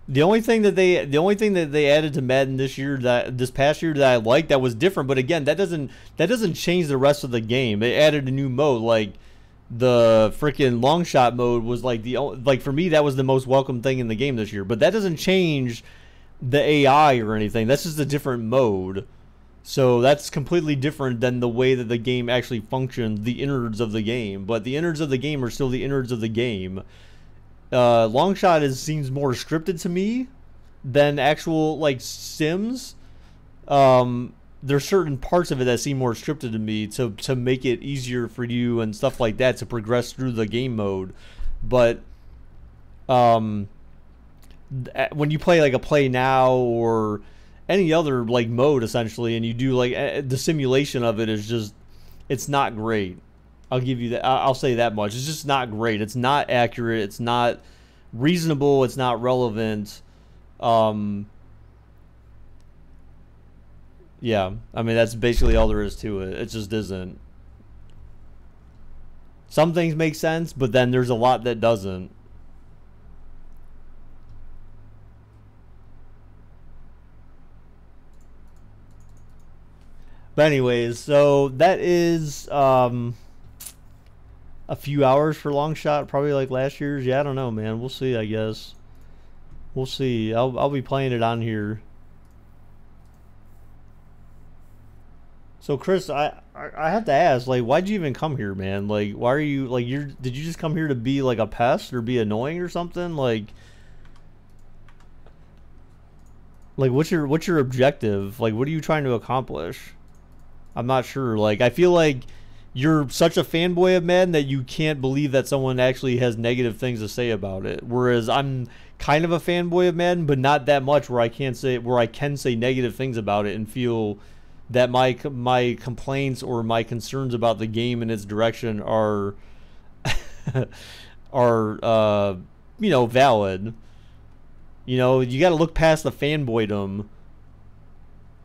The only thing that they added to Madden this past year that I liked, that was different, but again, that doesn't change the rest of the game. They added a new mode, like the freaking long shot mode was like for me that was the most welcome thing in the game this year. But that doesn't change the AI or anything. That's just a different mode. So that's completely different than the way that the game actually functions, the innards of the game. But the innards of the game are still the innards of the game. Long shot seems more scripted to me than actual like Sims. There's certain parts of it that seem more scripted to me to make it easier for you and stuff like that to progress through the game mode. But when you play like a play now or any other like mode essentially, and you do like the simulation of it is just, it's not great. I'll give you that. I'll say that much. It's just not great. It's not accurate. It's not reasonable. It's not relevant. Yeah, I mean, that's basically all there is to it. It just isn't. Some things make sense, but then there's a lot that doesn't. But anyways, so that is a few hours for long shot, probably like last year's. Yeah, I don't know, man. We'll see, I guess. We'll see. I'll be playing it on here. So Chris, I have to ask, like, why'd you even come here, man? Like, why are you like did you just come here to be like a pest or be annoying or something? Like what's your objective? Like, what are you trying to accomplish? I'm not sure. Like, I feel like you're such a fanboy of Madden that you can't believe that someone actually has negative things to say about it. Whereas I'm kind of a fanboy of Madden, but not that much where I can say negative things about it and feel that my complaints or my concerns about the game and its direction are are valid. You know, you got to look past the fanboydom.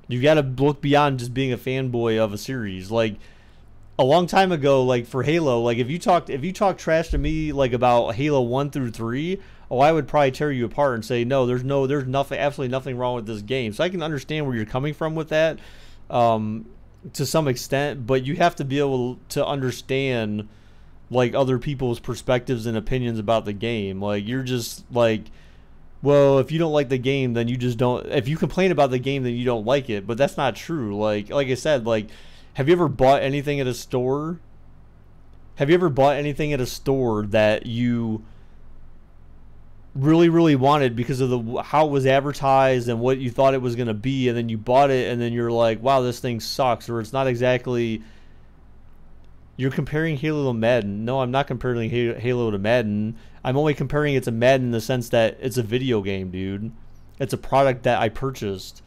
You got to look beyond just being a fanboy of a series. Like a long time ago, like for Halo, like if you talk trash to me like about Halo 1 through 3, I would probably tear you apart and say no, there's nothing, absolutely nothing wrong with this game. So I can understand where you're coming from with that. To some extent, but you have to be able to understand like other people's perspectives and opinions about the game. Like you're just like, well, if you don't like the game, then you just don't. If you complain about the game, then you don't like it. But that's not true. Like I said, like, have you ever bought anything at a store? Have you ever bought anything at a store that you really wanted because of how it was advertised and what you thought it was going to be, and then you bought it and then you're like, wow, this thing sucks, or it's not exactly. You're comparing Halo to Madden. No, I'm not comparing Halo to Madden. I'm only comparing it to Madden in the sense that it's a video game, dude. It's a product that I purchased,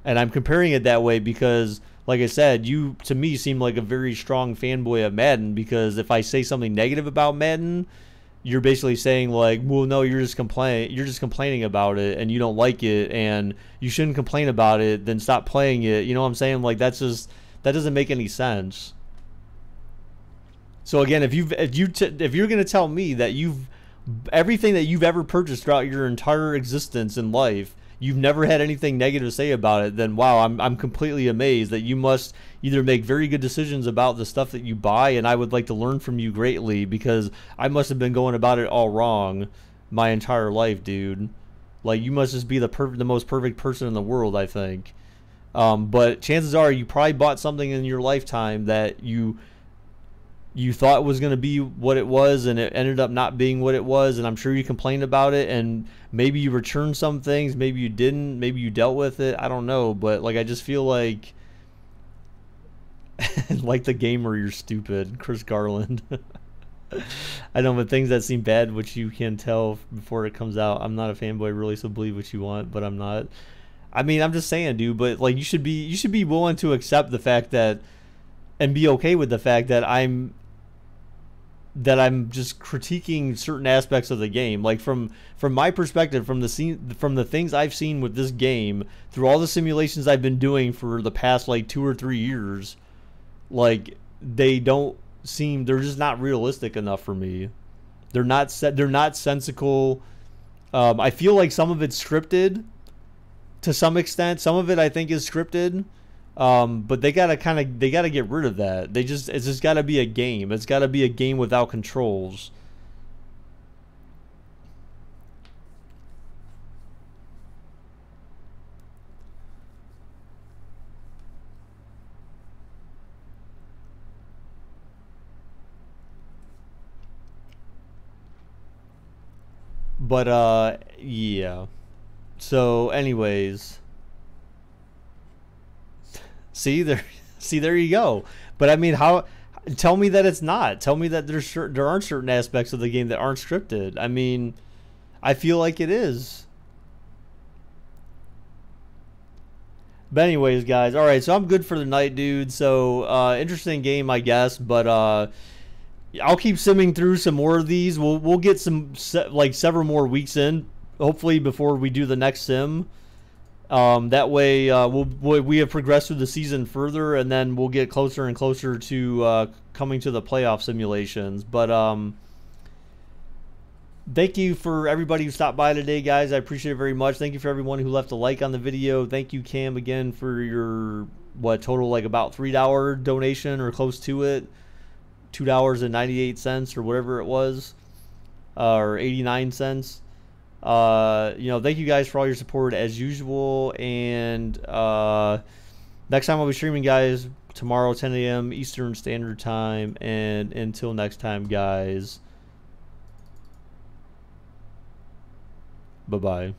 and I'm comparing it that way because, like I said, you to me seem like a very strong fanboy of Madden, because if I say something negative about Madden, you're basically saying like, well, no, you're just complaining about it and you don't like it and you shouldn't complain about it, then stop playing it. You know what I'm saying? Like that doesn't make any sense. So again, if you're going to tell me that everything that you've ever purchased throughout your entire existence in life, you've never had anything negative to say about it, then wow, I'm completely amazed that you must either make very good decisions about the stuff that you buy, and I would like to learn from you greatly, because I must have been going about it all wrong my entire life, dude. Like, you must just be the most perfect person in the world, I think. But chances are you probably bought something in your lifetime that you thought was going to be what it was, and it ended up not being what it was, and I'm sure you complained about it, and maybe you returned some things, maybe you didn't, maybe you dealt with it, I don't know, but like I just feel like like the gamer, you're stupid, Chris Garland. I know, but things that seem bad, which you can tell before it comes out. I'm not a fanboy really, so believe what you want, but I'm not. I mean, I'm just saying, dude, but like you should be willing to accept the fact that, and be okay with the fact that I'm just critiquing certain aspects of the game. Like from my perspective, from the things I've seen with this game, through all the simulations I've been doing for the past like 2 or 3 years, like they're just not realistic enough for me. They're not sensical. I feel like some of it's scripted to some extent. Some of it I think is scripted. But they gotta get rid of that. It's just gotta be a game. It's gotta be a game without controls. But yeah. So anyways, see there you go. But I mean, tell me that it's not. Tell me that there aren't certain aspects of the game that aren't scripted. I mean, I feel like it is. But anyways, guys, all right, so I'm good for the night, dude. So interesting game, I guess, but I'll keep simming through some more of these. We'll get some like several more weeks in, hopefully, before we do the next sim. That way, we have progressed through the season further, and then we'll get closer and closer to coming to the playoff simulations. But thank you for everybody who stopped by today, guys. I appreciate it very much. Thank you for everyone who left a like on the video. Thank you, Cam, again for your total like about $3 donation or close to it, $2.98 or whatever it was, or 89 cents. Thank you guys for all your support as usual, and next time I'll be streaming, guys, tomorrow 10 a.m. Eastern Standard Time, and until next time, guys, bye-bye.